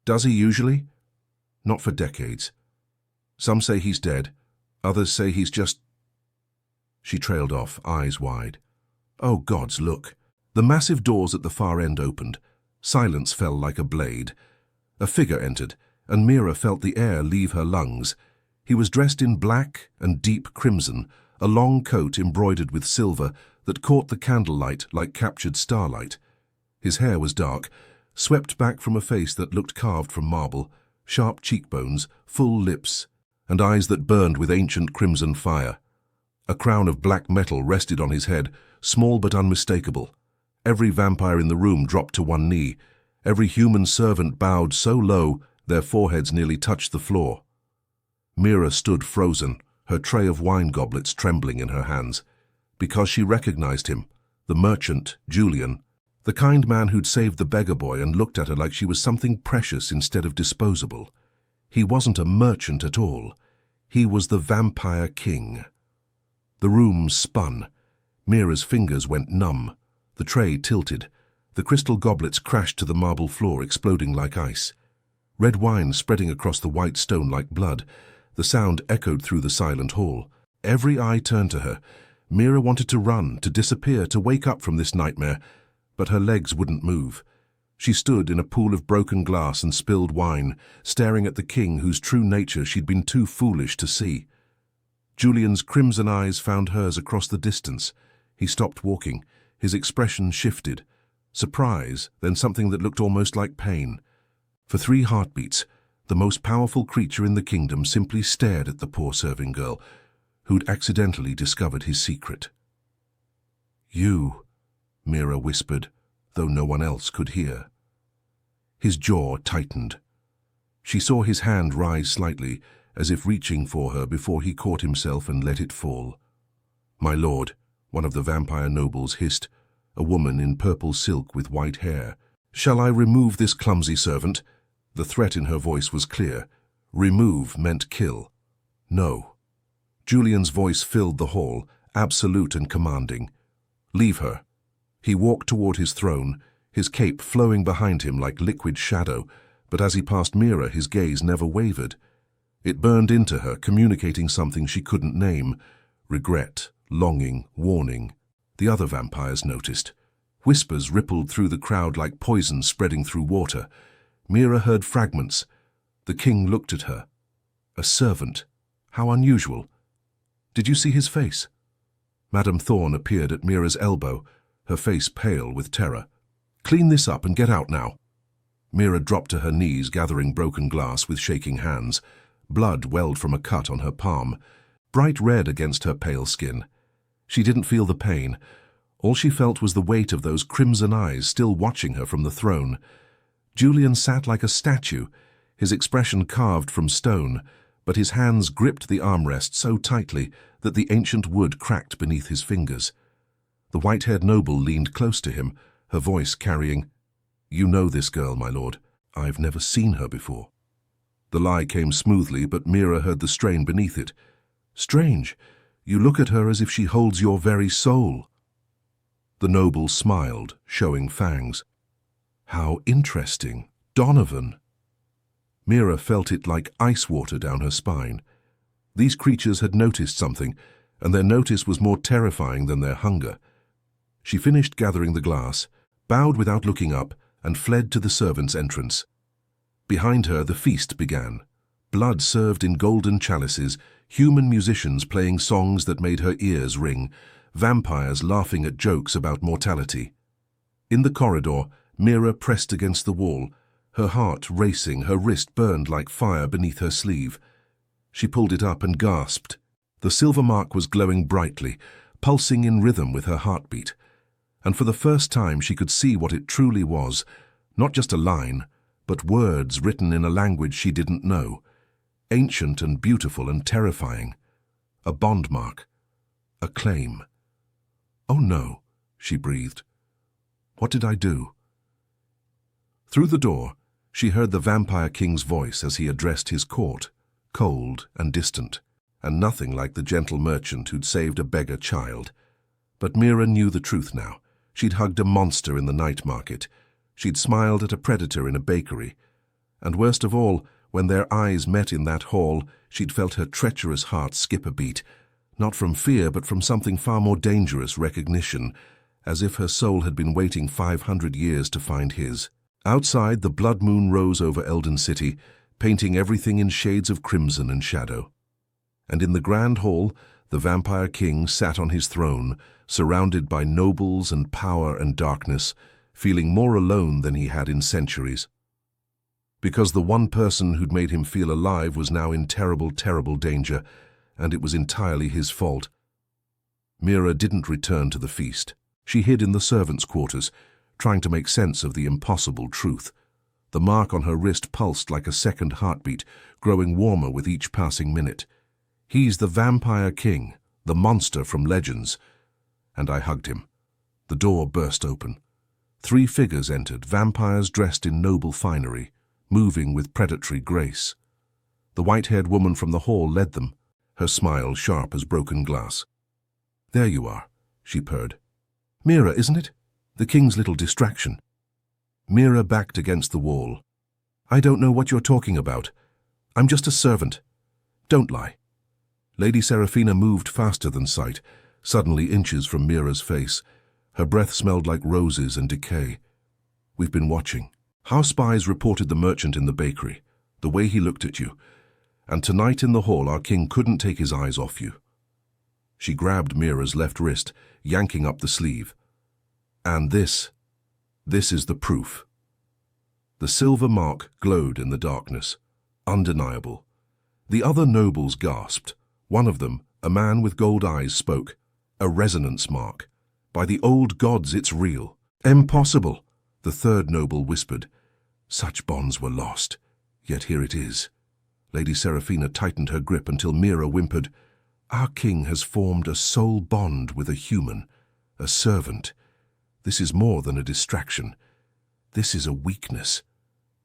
"Does he usually?" "Not for decades. Some say he's dead, others say he's just—" She trailed off, eyes wide. Oh, gods, look. The massive doors at the far end opened. Silence fell like a blade. A figure entered, and Mira felt the air leave her lungs. He was dressed in black and deep crimson, a long coat embroidered with silver that caught the candlelight like captured starlight. His hair was dark, swept back from a face that looked carved from marble, sharp cheekbones, full lips, and eyes that burned with ancient crimson fire. A crown of black metal rested on his head, small but unmistakable. Every vampire in the room dropped to one knee. Every human servant bowed so low their foreheads nearly touched the floor. Mira stood frozen, her tray of wine goblets trembling in her hands. Because she recognized him, the merchant, Julian, the kind man who'd saved the beggar boy and looked at her like she was something precious instead of disposable. He wasn't a merchant at all. He was the Vampire King. The room spun. Mira's fingers went numb. The tray tilted. The crystal goblets crashed to the marble floor, exploding like ice. Red wine spreading across the white stone like blood. The sound echoed through the silent hall. Every eye turned to her. Mira wanted to run, to disappear, to wake up from this nightmare, but her legs wouldn't move. She stood in a pool of broken glass and spilled wine, staring at the king whose true nature she'd been too foolish to see. Julian's crimson eyes found hers across the distance. He stopped walking. His expression shifted. Surprise, then something that looked almost like pain. For 3 heartbeats, the most powerful creature in the kingdom simply stared at the poor serving girl, who'd accidentally discovered his secret. "You," Mira whispered, though no one else could hear. His jaw tightened. She saw his hand rise slightly, as if reaching for her before he caught himself and let it fall. "My lord," one of the vampire nobles hissed, a woman in purple silk with white hair. "Shall I remove this clumsy servant?" The threat in her voice was clear. Remove meant kill. "No." Julian's voice filled the hall, absolute and commanding. "Leave her." He walked toward his throne, his cape flowing behind him like liquid shadow, but as he passed Mira, his gaze never wavered. It burned into her, communicating something she couldn't name. Regret, longing, warning. The other vampires noticed. Whispers rippled through the crowd like poison spreading through water. Mira heard fragments. The king looked at her. A servant. How unusual. "Did you see his face?" Madame Thorne appeared at Mira's elbow, her face pale with terror. "Clean this up and get out now." Mira dropped to her knees, gathering broken glass with shaking hands. Blood welled from a cut on her palm, bright red against her pale skin. She didn't feel the pain, All she felt was the weight of those crimson eyes still watching her from the throne. Julian sat like a statue, his expression carved from stone, but his hands gripped the armrest so tightly that the ancient wood cracked beneath his fingers. The white-haired noble leaned close to him, her voice carrying, "You know this girl, my lord. I've never seen her before." The lie came smoothly, but Mira heard the strain beneath it. "Strange. You look at her as if she holds your very soul." The noble smiled, showing fangs. "How interesting. Donovan." Mira felt it like ice water down her spine. These creatures had noticed something, and their notice was more terrifying than their hunger. She finished gathering the glass, bowed without looking up, and fled to the servants' entrance. Behind her, the feast began. Blood served in golden chalices, human musicians playing songs that made her ears ring, vampires laughing at jokes about mortality. In the corridor, Mira pressed against the wall, her heart racing, her wrist burned like fire beneath her sleeve. She pulled it up and gasped. The silver mark was glowing brightly, pulsing in rhythm with her heartbeat. And for the first time she could see what it truly was, not just a line, but words written in a language she didn't know, ancient and beautiful and terrifying. A bond mark. A claim. "Oh no," she breathed. "What did I do?" Through the door, she heard the Vampire King's voice as he addressed his court, cold and distant, and nothing like the gentle merchant who'd saved a beggar child. But Mira knew the truth now. She'd hugged a monster in the night market. She'd smiled at a predator in a bakery. And worst of all, when their eyes met in that hall, she'd felt her treacherous heart skip a beat, not from fear but from something far more dangerous, recognition, as if her soul had been waiting 500 years to find his. Outside, the blood moon rose over Elden City, painting everything in shades of crimson and shadow. And in the grand hall, the Vampire King sat on his throne, surrounded by nobles and power and darkness, feeling more alone than he had in centuries. Because the one person who'd made him feel alive was now in terrible, terrible danger, and it was entirely his fault. Mira didn't return to the feast. She hid in the servants' quarters, trying to make sense of the impossible truth. The mark on her wrist pulsed like a second heartbeat, growing warmer with each passing minute. He's the Vampire King, the monster from legends. And I hugged him. The door burst open. 3 figures entered, vampires dressed in noble finery, moving with predatory grace. The white-haired woman from the hall led them, her smile sharp as broken glass. "There you are," she purred. "Mira, isn't it? The king's little distraction." Mira backed against the wall. "I don't know what you're talking about. I'm just a servant. Don't lie." Lady Seraphina moved faster than sight, suddenly inches from Mira's face. Her breath smelled like roses and decay. "We've been watching. Our spies reported the merchant in the bakery, the way he looked at you. And tonight in the hall our king couldn't take his eyes off you." She grabbed Mira's left wrist, yanking up the sleeve. "And this is the proof." The silver mark glowed in the darkness, undeniable. The other nobles gasped. One of them, a man with gold eyes, spoke. "A resonance mark. By the old gods, it's real." "Impossible," the third noble whispered. "Such bonds were lost, yet here it is." Lady Seraphina tightened her grip until Mira whimpered, "Our king has formed a soul bond with a human, a servant. This is more than a distraction. This is a weakness."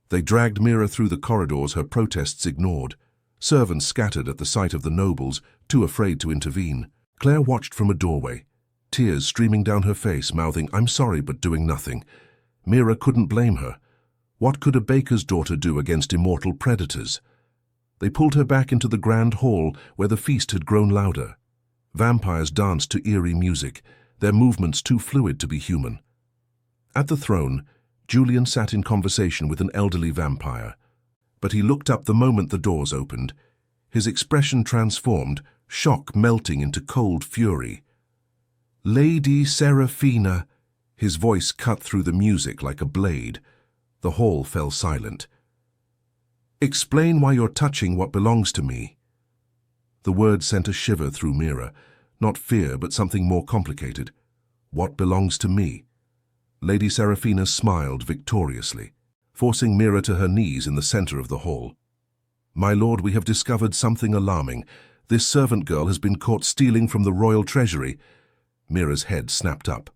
They dragged Mira through the corridors, her protests ignored. Servants scattered at the sight of the nobles, too afraid to intervene. Claire watched from a doorway, tears streaming down her face, mouthing, "I'm sorry," but doing nothing. Mira couldn't blame her. What could a baker's daughter do against immortal predators? They pulled her back into the grand hall where the feast had grown louder. Vampires danced to eerie music, their movements too fluid to be human. At the throne, Julian sat in conversation with an elderly vampire. But he looked up the moment the doors opened. His expression transformed, shock melting into cold fury. "Lady Seraphina," his voice cut through the music like a blade. The hall fell silent. "Explain why you're touching what belongs to me." The word sent a shiver through Mira, not fear but something more complicated. What belongs to me? Lady Seraphina smiled victoriously, forcing Mira to her knees in the center of the hall. My lord, we have discovered something alarming. This servant girl has been caught stealing from the royal treasury. Mira's head snapped up.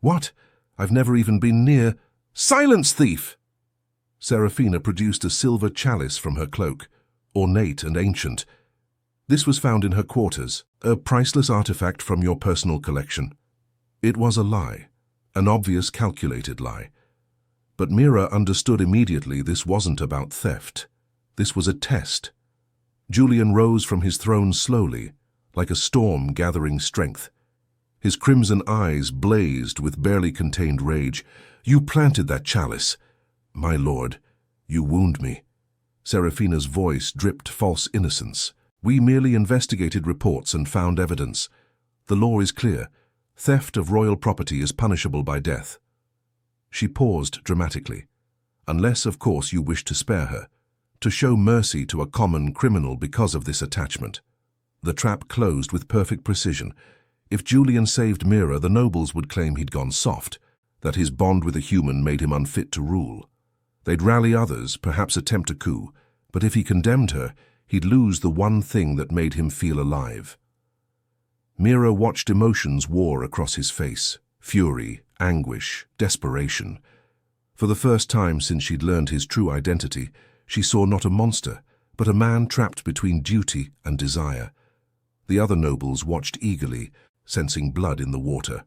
What? I've never even been near— Silence, thief! Seraphina produced a silver chalice from her cloak, ornate and ancient. This was found in her quarters, a priceless artifact from your personal collection. It was a lie, an obvious calculated lie. But Mira understood immediately this wasn't about theft. This was a test. Julian rose from his throne slowly, like a storm gathering strength. His crimson eyes blazed with barely contained rage. You planted that chalice. My lord, you wound me. Seraphina's voice dripped false innocence. We merely investigated reports and found evidence. The law is clear. Theft of royal property is punishable by death. She paused dramatically. Unless, of course, you wish to spare her, to show mercy to a common criminal because of this attachment. The trap closed with perfect precision. If Julian saved Mira, the nobles would claim he'd gone soft, that his bond with a human made him unfit to rule. They'd rally others, perhaps attempt a coup, but if he condemned her, he'd lose the one thing that made him feel alive. Mira watched emotions war across his face: fury, anguish, desperation. For the first time since she'd learned his true identity, she saw not a monster, but a man trapped between duty and desire. The other nobles watched eagerly, sensing blood in the water.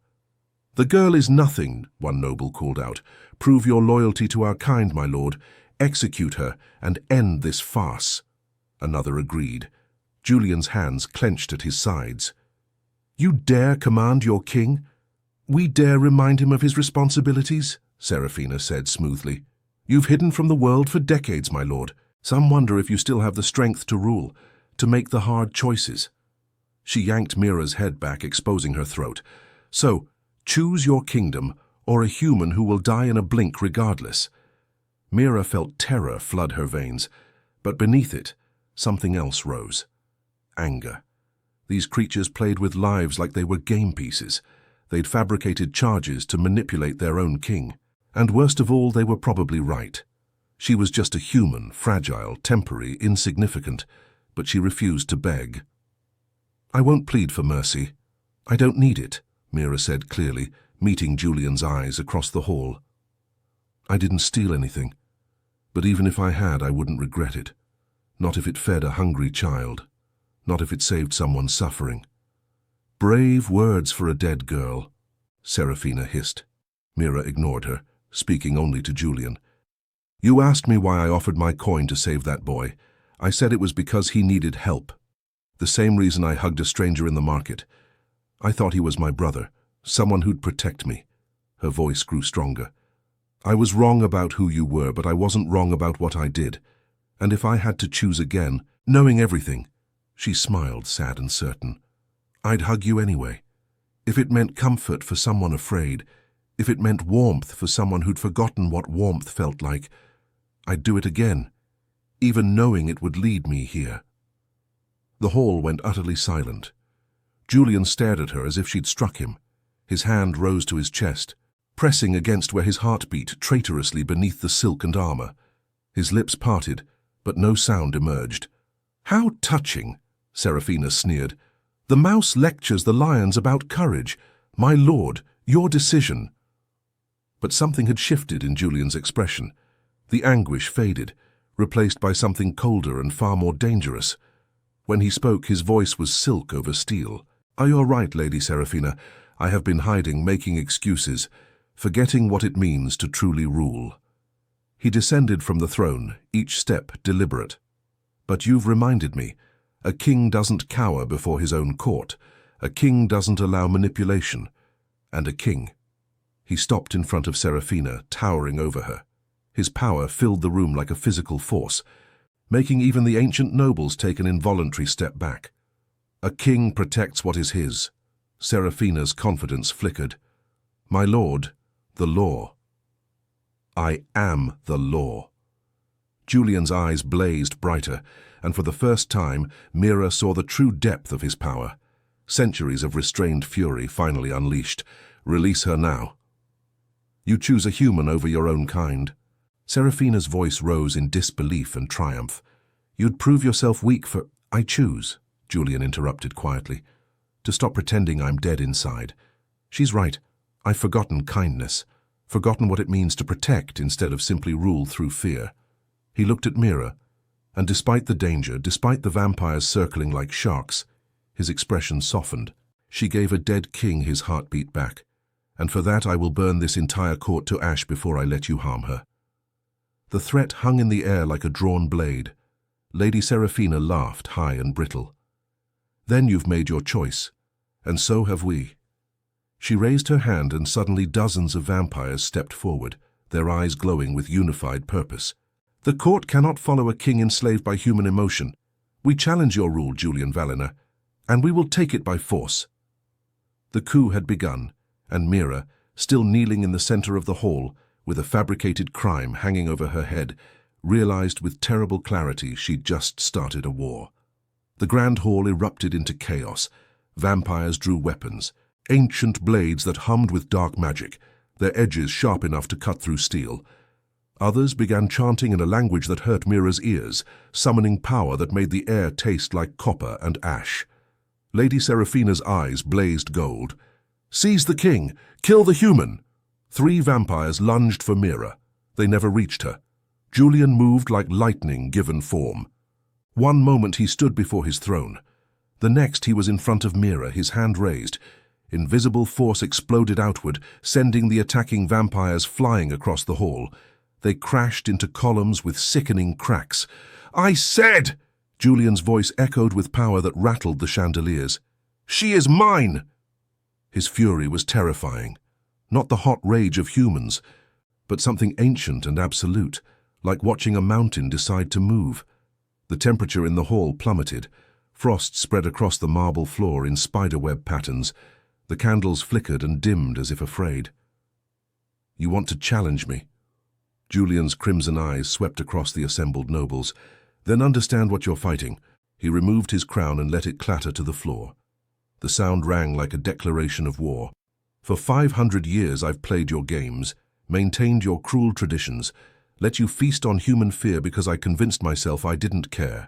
The girl is nothing, one noble called out. Prove your loyalty to our kind, my lord. Execute her and end this farce. Another agreed. Julian's hands clenched at his sides. You dare command your king? We dare remind him of his responsibilities, Seraphina said smoothly. You've hidden from the world for decades, my lord. Some wonder if you still have the strength to rule, to make the hard choices. She yanked Mira's head back, exposing her throat. So, choose your kingdom, or a human who will die in a blink regardless. Mira felt terror flood her veins, but beneath it, something else rose. Anger. These creatures played with lives like they were game pieces. They'd fabricated charges to manipulate their own king. And worst of all, they were probably right. She was just a human, fragile, temporary, insignificant, but she refused to beg. I won't plead for mercy. I don't need it, Mira said clearly, meeting Julian's eyes across the hall. I didn't steal anything, but even if I had, I wouldn't regret it. Not if it fed a hungry child. Not if it saved someone suffering. Brave words for a dead girl, Seraphina hissed. Mira ignored her, speaking only to Julian. You asked me why I offered my coin to save that boy. I said it was because he needed help. The same reason I hugged a stranger in the market. I thought he was my brother, someone who'd protect me. Her voice grew stronger. I was wrong about who you were, but I wasn't wrong about what I did. And if I had to choose again, knowing everything, she smiled, sad and certain, I'd hug you anyway. If it meant comfort for someone afraid, if it meant warmth for someone who'd forgotten what warmth felt like, I'd do it again, even knowing it would lead me here. The hall went utterly silent. Julian stared at her as if she'd struck him. His hand rose to his chest, pressing against where his heart beat traitorously beneath the silk and armor. His lips parted, but no sound emerged. How touching, Seraphina sneered. The mouse lectures the lions about courage. My lord, your decision. But something had shifted in Julian's expression. The anguish faded, replaced by something colder and far more dangerous. When he spoke, his voice was silk over steel. You're right, Lady Seraphina. I have been hiding, making excuses, forgetting what it means to truly rule. He descended from the throne, each step deliberate. But you've reminded me, a king doesn't cower before his own court. A king doesn't allow manipulation. And a king. He stopped in front of Seraphina, towering over her. His power filled the room like a physical force, making even the ancient nobles take an involuntary step back. A king protects what is his. Seraphina's confidence flickered. My lord, the law. I am the law. Julian's eyes blazed brighter, and for the first time, Mira saw the true depth of his power. Centuries of restrained fury finally unleashed, Release her now. You choose a human over your own kind. Serafina's voice rose in disbelief and triumph. You'd prove yourself weak for— I choose, Julian interrupted quietly, to stop pretending I'm dead inside. She's right. I've forgotten kindness, forgotten what it means to protect instead of simply rule through fear. He looked at Mira, and despite the danger, despite the vampires circling like sharks, his expression softened. She gave a dead king his heartbeat back, and for that I will burn this entire court to ash before I let you harm her. The threat hung in the air like a drawn blade. Lady Serafina laughed, high and brittle. Then you've made your choice, and so have we. She raised her hand and suddenly dozens of vampires stepped forward, their eyes glowing with unified purpose. The court cannot follow a king enslaved by human emotion. We challenge your rule, Julian Valina, and we will take it by force. The coup had begun, and Mira, still kneeling in the center of the hall, with a fabricated crime hanging over her head, realized with terrible clarity she'd just started a war. The grand hall erupted into chaos. Vampires drew weapons, ancient blades that hummed with dark magic, their edges sharp enough to cut through steel. Others began chanting in a language that hurt Mira's ears, summoning power that made the air taste like copper and ash. Lady Serafina's eyes blazed gold. Seize the king! Kill the human! 3 vampires lunged for Mira. They never reached her. Julian moved like lightning given form. One moment he stood before his throne. The next he was in front of Mira, his hand raised. Invisible force exploded outward, sending the attacking vampires flying across the hall. They crashed into columns with sickening cracks. "I said!" Julian's voice echoed with power that rattled the chandeliers. "She is mine!" His fury was terrifying. Not the hot rage of humans, but something ancient and absolute, like watching a mountain decide to move. The temperature in the hall plummeted. Frost spread across the marble floor in spiderweb patterns. The candles flickered and dimmed as if afraid. "You want to challenge me?" Julian's crimson eyes swept across the assembled nobles. "Then understand what you're fighting." He removed his crown and let it clatter to the floor. The sound rang like a declaration of war. "For 500 years I've played your games, maintained your cruel traditions, let you feast on human fear because I convinced myself I didn't care."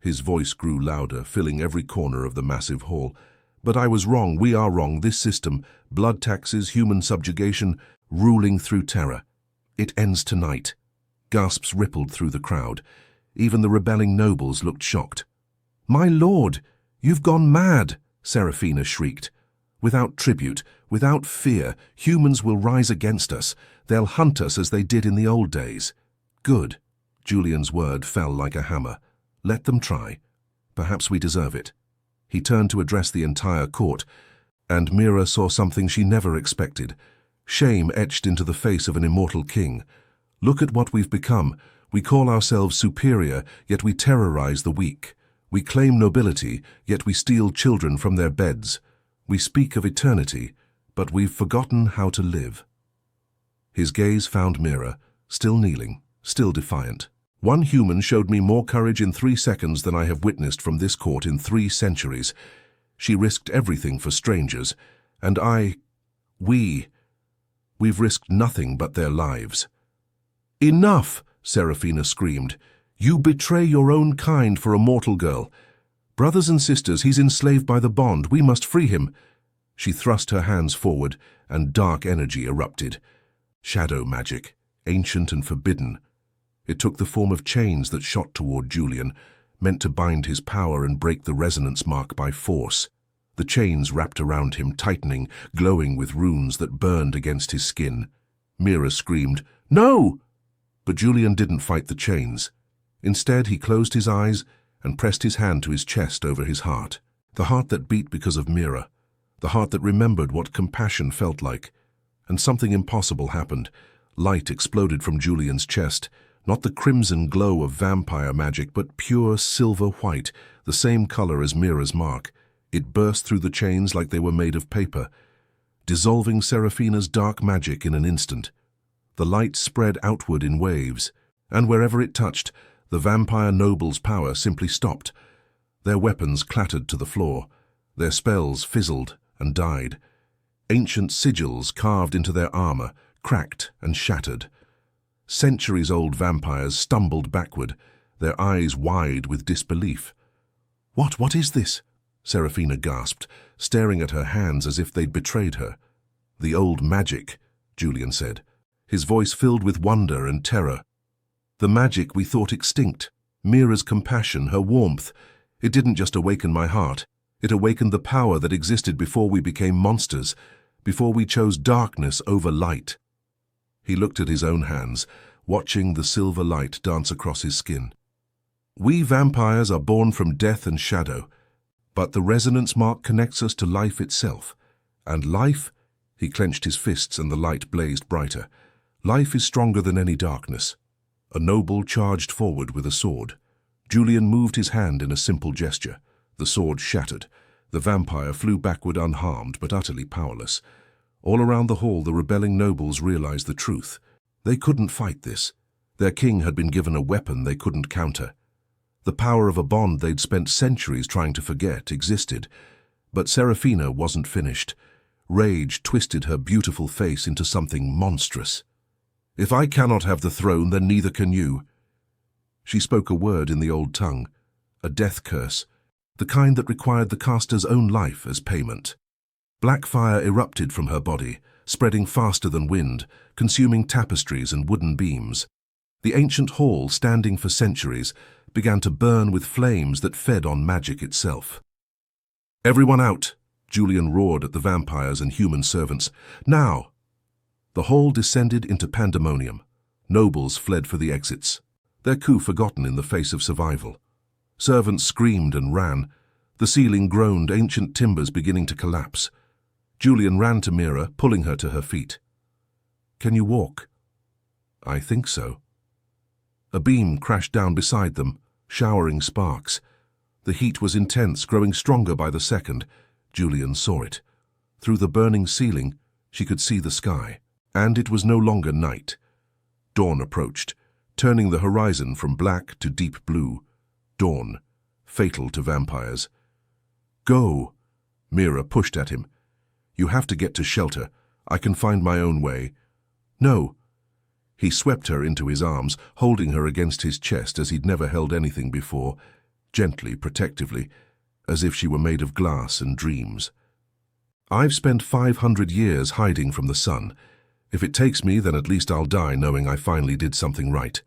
His voice grew louder, filling every corner of the massive hall. "But I was wrong, we are wrong, this system, blood taxes, human subjugation, ruling through terror. It ends tonight." Gasps rippled through the crowd. Even the rebelling nobles looked shocked. "My lord, you've gone mad!" Serafina shrieked. "Without tribute, without fear, humans will rise against us. They'll hunt us as they did in the old days." "Good." Julian's word fell like a hammer. "Let them try. Perhaps we deserve it." He turned to address the entire court, and Mira saw something she never expected. Shame etched into the face of an immortal king. "Look at what we've become. We call ourselves superior, yet we terrorize the weak. We claim nobility, yet we steal children from their beds. We speak of eternity, but we've forgotten how to live." His gaze found Mira, still kneeling, still defiant. "One human showed me more courage in 3 seconds than I have witnessed from this court in 3 centuries. She risked everything for strangers, and we've risked nothing but their lives." "Enough!" Serafina screamed. "You betray your own kind for a mortal girl. Brothers and sisters, he's enslaved by the bond. We must free him." She thrust her hands forward, and dark energy erupted. Shadow magic, ancient and forbidden. It took the form of chains that shot toward Julian, meant to bind his power and break the resonance mark by force. The chains wrapped around him, tightening, glowing with runes that burned against his skin. Mira screamed, "No!" But Julian didn't fight the chains. Instead, he closed his eyes and pressed his hand to his chest over his heart. The heart that beat because of Mira. The heart that remembered what compassion felt like. And something impossible happened. Light exploded from Julian's chest. Not the crimson glow of vampire magic, but pure silver white, the same color as Mira's mark. It burst through the chains like they were made of paper, dissolving Serafina's dark magic in an instant. The light spread outward in waves, and wherever it touched, the vampire nobles' power simply stopped. Their weapons clattered to the floor. Their spells fizzled and died. Ancient sigils carved into their armor, cracked and shattered. Centuries-old vampires stumbled backward, their eyes wide with disbelief. What is this?" Serafina gasped, staring at her hands as if they'd betrayed her. "The old magic," Julian said, his voice filled with wonder and terror. "The magic we thought extinct. Mira's compassion, her warmth. It didn't just awaken my heart. It awakened the power that existed before we became monsters, before we chose darkness over light." He looked at his own hands, watching the silver light dance across his skin. "We vampires are born from death and shadow, but the resonance mark connects us to life itself. And life," he clenched his fists and the light blazed brighter, "life is stronger than any darkness." A noble charged forward with a sword. Julian moved his hand in a simple gesture. The sword shattered. The vampire flew backward unharmed but utterly powerless. All around the hall the rebelling nobles realized the truth. They couldn't fight this. Their king had been given a weapon they couldn't counter. The power of a bond they'd spent centuries trying to forget existed. But Serafina wasn't finished. Rage twisted her beautiful face into something monstrous. "If I cannot have the throne, then neither can you." She spoke a word in the old tongue, a death curse, the kind that required the caster's own life as payment. Black fire erupted from her body, spreading faster than wind, consuming tapestries and wooden beams. The ancient hall, standing for centuries, began to burn with flames that fed on magic itself. "Everyone out!" Julian roared at the vampires and human servants. "Now!" The hall descended into pandemonium. Nobles fled for the exits, their coup forgotten in the face of survival. Servants screamed and ran. The ceiling groaned, ancient timbers beginning to collapse. Julian ran to Mira, pulling her to her feet. "Can you walk?" "I think so." A beam crashed down beside them, showering sparks. The heat was intense, growing stronger by the second. Julian saw it. Through the burning ceiling, she could see the sky, and it was no longer night. Dawn approached, turning the horizon from black to deep blue. Dawn, fatal to vampires. "Go!" Mira pushed at him. "You have to get to shelter. I can find my own way." "No." He swept her into his arms, holding her against his chest as he'd never held anything before, gently, protectively, as if she were made of glass and dreams. "I've spent 500 years hiding from the sun. If it takes me, then at least I'll die knowing I finally did something right."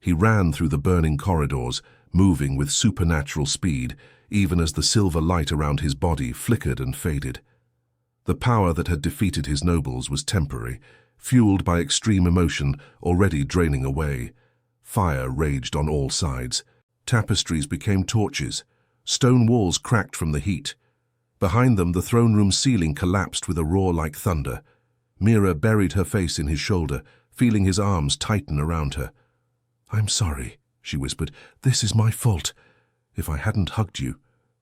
He ran through the burning corridors, moving with supernatural speed, even as the silver light around his body flickered and faded. The power that had defeated his nobles was temporary, fueled by extreme emotion already draining away. Fire raged on all sides. Tapestries became torches. Stone walls cracked from the heat. Behind them, the throne room ceiling collapsed with a roar like thunder. Mira buried her face in his shoulder, feeling his arms tighten around her. "I'm sorry," she whispered. "This is my fault. If I hadn't hugged you—"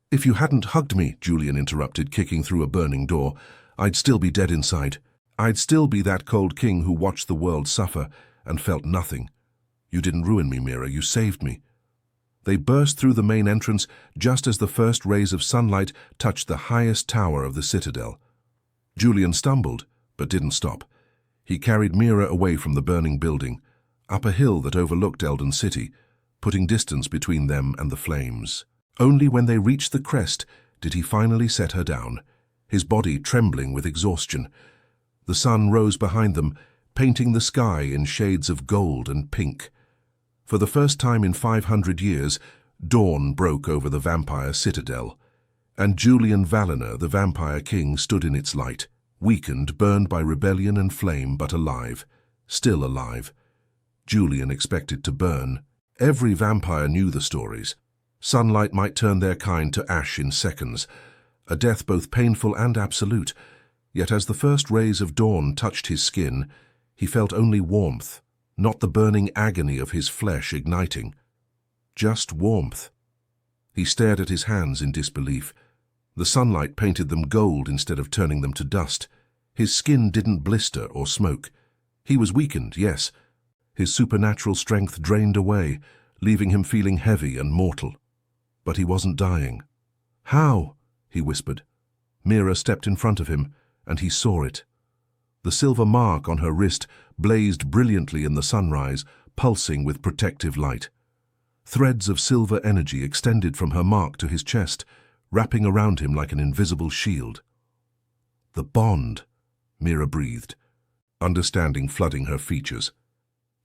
"If you hadn't hugged me," Julian interrupted, kicking through a burning door, "I'd still be dead inside. I'd still be that cold king who watched the world suffer and felt nothing. You didn't ruin me, Mira. You saved me." They burst through the main entrance just as the first rays of sunlight touched the highest tower of the citadel. Julian stumbled, but didn't stop. He carried Mira away from the burning building, up a hill that overlooked Eldon City, putting distance between them and the flames. Only when they reached the crest did he finally set her down, his body trembling with exhaustion. The sun rose behind them, painting the sky in shades of gold and pink. For the first time in 500 years, dawn broke over the vampire citadel, and Julian Valiner, the vampire king, stood in its light, weakened, burned by rebellion and flame, but alive, still alive. Julian expected to burn. Every vampire knew the stories. Sunlight might turn their kind to ash in seconds, a death both painful and absolute. Yet as the first rays of dawn touched his skin, he felt only warmth, not the burning agony of his flesh igniting. Just warmth. He stared at his hands in disbelief. The sunlight painted them gold instead of turning them to dust. His skin didn't blister or smoke. He was weakened, yes. His supernatural strength drained away, leaving him feeling heavy and mortal. But he wasn't dying. "How?" he whispered. Mira stepped in front of him, and he saw it. The silver mark on her wrist blazed brilliantly in the sunrise, pulsing with protective light. Threads of silver energy extended from her mark to his chest, wrapping around him like an invisible shield. "The bond," Mira breathed, understanding flooding her features.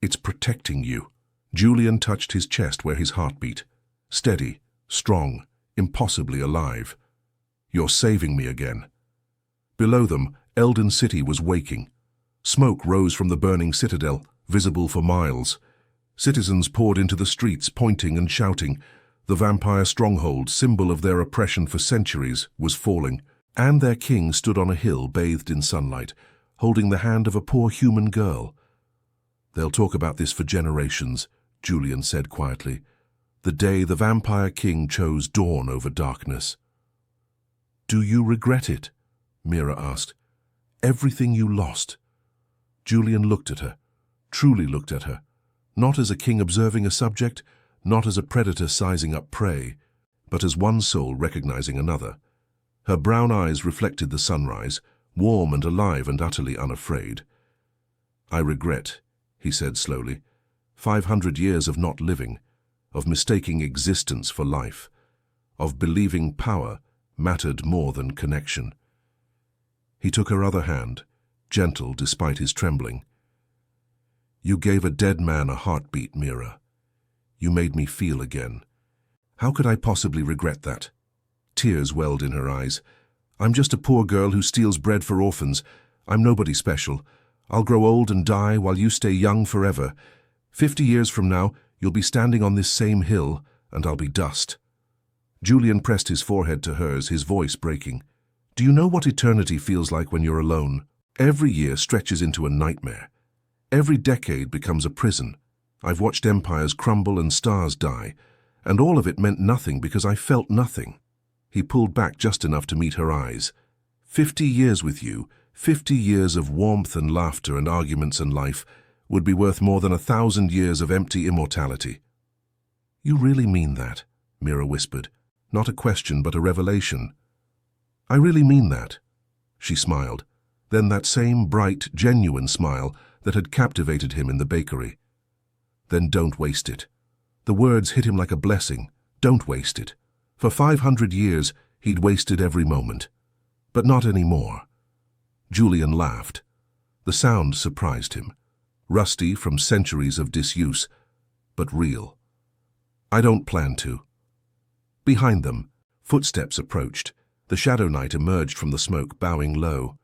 "It's protecting you." Julian touched his chest where his heart beat. Steady, strong, impossibly alive. "You're saving me again." Below them, Elden City was waking. Smoke rose from the burning citadel, visible for miles. Citizens poured into the streets, pointing and shouting. The vampire stronghold, symbol of their oppression for centuries, was falling, and their king stood on a hill bathed in sunlight, holding the hand of a poor human girl. "They'll talk about this for generations," Julian said quietly. "The day the vampire king chose dawn over darkness." "Do you regret it?" Mira asked. "Everything you lost?" Julian looked at her, truly looked at her, not as a king observing a subject, not as a predator sizing up prey, but as one soul recognizing another. Her brown eyes reflected the sunrise, warm and alive and utterly unafraid. "I regret," he said slowly, 500 years of not living, of mistaking existence for life, of believing power mattered more than connection." He took her other hand, gentle despite his trembling. "You gave a dead man a heartbeat, Mira. You made me feel again. How could I possibly regret that?" Tears welled in her eyes. "I'm just a poor girl who steals bread for orphans. I'm nobody special. I'll grow old and die while you stay young forever. 50 years from now, you'll be standing on this same hill, and I'll be dust." Julian pressed his forehead to hers, his voice breaking. "Do you know what eternity feels like when you're alone? Every year stretches into a nightmare. Every decade becomes a prison. I've watched empires crumble and stars die, and all of it meant nothing because I felt nothing." He pulled back just enough to meet her eyes. 50 years with you, 50 years of warmth and laughter and arguments and life, would be worth more than 1,000 years of empty immortality." "You really mean that?" Mira whispered. Not a question, but a revelation. "I really mean that." She smiled. Then that same bright, genuine smile that had captivated him in the bakery. "Then don't waste it." The words hit him like a blessing. Don't waste it. For 500 years, he'd wasted every moment. But not anymore. Julian laughed. The sound surprised him. Rusty from centuries of disuse, but real. "I don't plan to." Behind them, footsteps approached. The Shadow Knight emerged from the smoke, bowing low.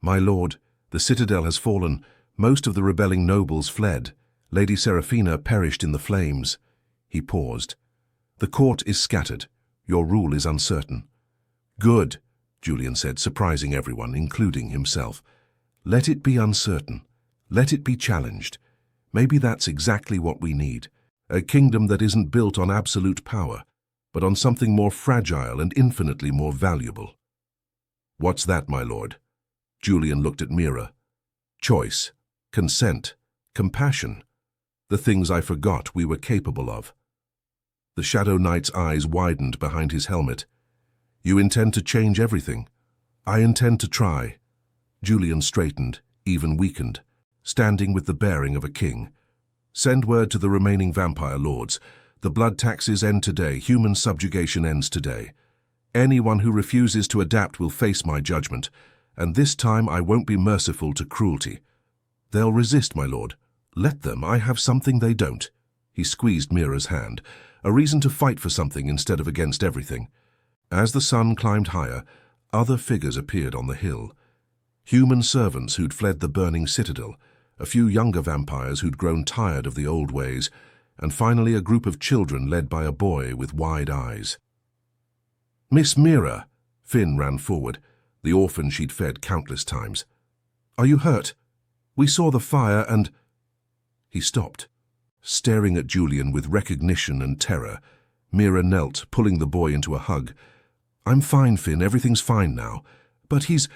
"My lord, the citadel has fallen. Most of the rebelling nobles fled. Lady Seraphina perished in the flames." He paused. "The court is scattered. Your rule is uncertain." "Good," Julian said, surprising everyone, including himself. "Let it be uncertain. Let it be challenged. Maybe that's exactly what we need. A kingdom that isn't built on absolute power, but on something more fragile and infinitely more valuable." "What's that, my lord?" Julian looked at Mira. "Choice, consent, compassion. The things I forgot we were capable of." The Shadow Knight's eyes widened behind his helmet. "You intend to change everything?" "I intend to try." Julian straightened, even weakened, standing with the bearing of a king. "Send word to the remaining vampire lords. The blood taxes end today. Human subjugation ends today. Anyone who refuses to adapt will face my judgment, and this time I won't be merciful to cruelty. They'll resist, my lord. Let them. I have something they don't." He squeezed Mira's hand, a reason to fight for something instead of against everything. As the sun climbed higher, other figures appeared on the hill. Human servants who'd fled the burning citadel, a few younger vampires who'd grown tired of the old ways, and finally a group of children led by a boy with wide eyes. "Miss Mira!" Finn ran forward, the orphan she'd fed countless times. "Are you hurt? We saw the fire and—" He stopped, staring at Julian with recognition and terror. Mira knelt, pulling the boy into a hug. "I'm fine, Finn. Everything's fine now. But he's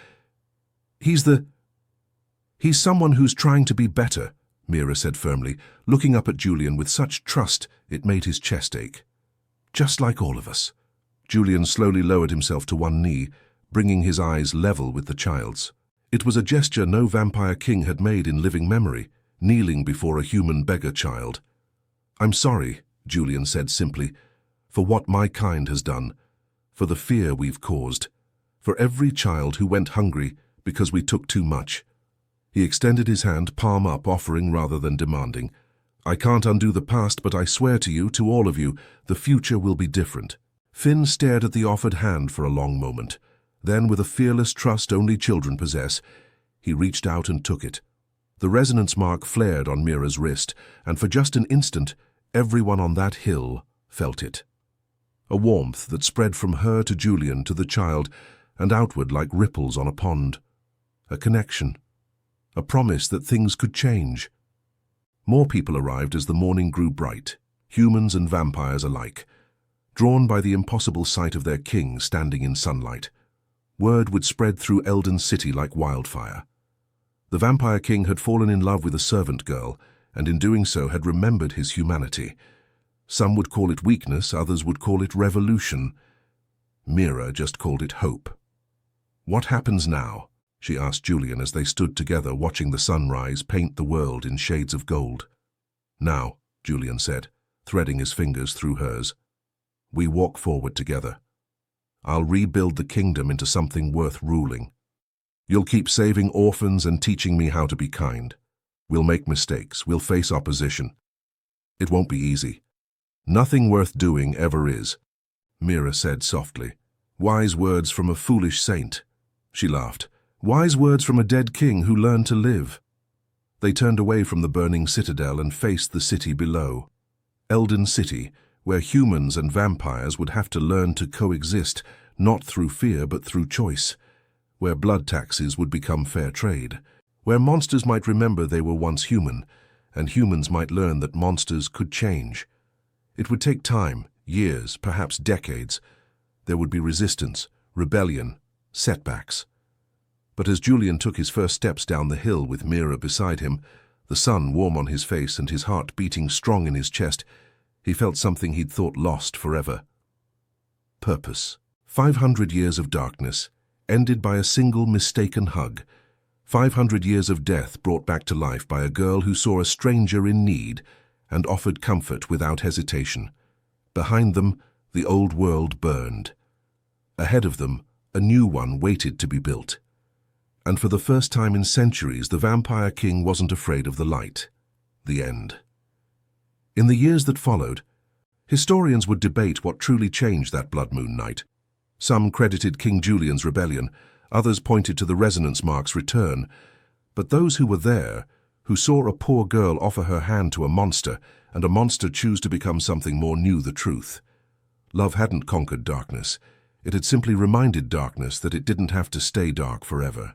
someone who's trying to be better," Mira said firmly, looking up at Julian with such trust it made his chest ache. "Just like all of us." Julian slowly lowered himself to one knee, bringing his eyes level with the child's. It was a gesture no vampire king had made in living memory, kneeling before a human beggar child. "I'm sorry," Julian said simply, "for what my kind has done, for the fear we've caused, for every child who went hungry because we took too much." He extended his hand, palm up, offering rather than demanding. "I can't undo the past, but I swear to you, to all of you, the future will be different." Finn stared at the offered hand for a long moment. Then, with a fearless trust only children possess, he reached out and took it. The resonance mark flared on Mira's wrist, and for just an instant, everyone on that hill felt it. A warmth that spread from her to Julian to the child and outward like ripples on a pond. A connection. A promise that things could change. More people arrived as the morning grew bright, humans and vampires alike, drawn by the impossible sight of their king standing in sunlight. Word would spread through Eldon City like wildfire. The vampire king had fallen in love with a servant girl, and in doing so had remembered his humanity. Some would call it weakness, others would call it revolution. Mira just called it hope. "What happens now?" she asked Julian as they stood together watching the sunrise paint the world in shades of gold. "Now," Julian said, threading his fingers through hers, "we walk forward together. I'll rebuild the kingdom into something worth ruling. You'll keep saving orphans and teaching me how to be kind. We'll make mistakes, we'll face opposition. It won't be easy. Nothing worth doing ever is," Mira said softly. "Wise words from a foolish saint." She laughed. "Wise words from a dead king who learned to live." They turned away from the burning citadel and faced the city below. Eldon City, where humans and vampires would have to learn to coexist, not through fear but through choice. Where blood taxes would become fair trade. Where monsters might remember they were once human, and humans might learn that monsters could change. It would take time, years, perhaps decades. There would be resistance, rebellion, setbacks. But as Julian took his first steps down the hill with Mira beside him, the sun warm on his face and his heart beating strong in his chest, he felt something he'd thought lost forever. Purpose. 500 years of darkness, ended by a single mistaken hug. 500 years of death brought back to life by a girl who saw a stranger in need and offered comfort without hesitation. Behind them, the old world burned. Ahead of them, a new one waited to be built. And for the first time in centuries, the vampire king wasn't afraid of the light. The end. In the years that followed, historians would debate what truly changed that blood moon night. Some credited King Julian's rebellion, others pointed to the resonance mark's return. But those who were there, who saw a poor girl offer her hand to a monster, and a monster choose to become something more, knew the truth. Love hadn't conquered darkness. It had simply reminded darkness that it didn't have to stay dark forever.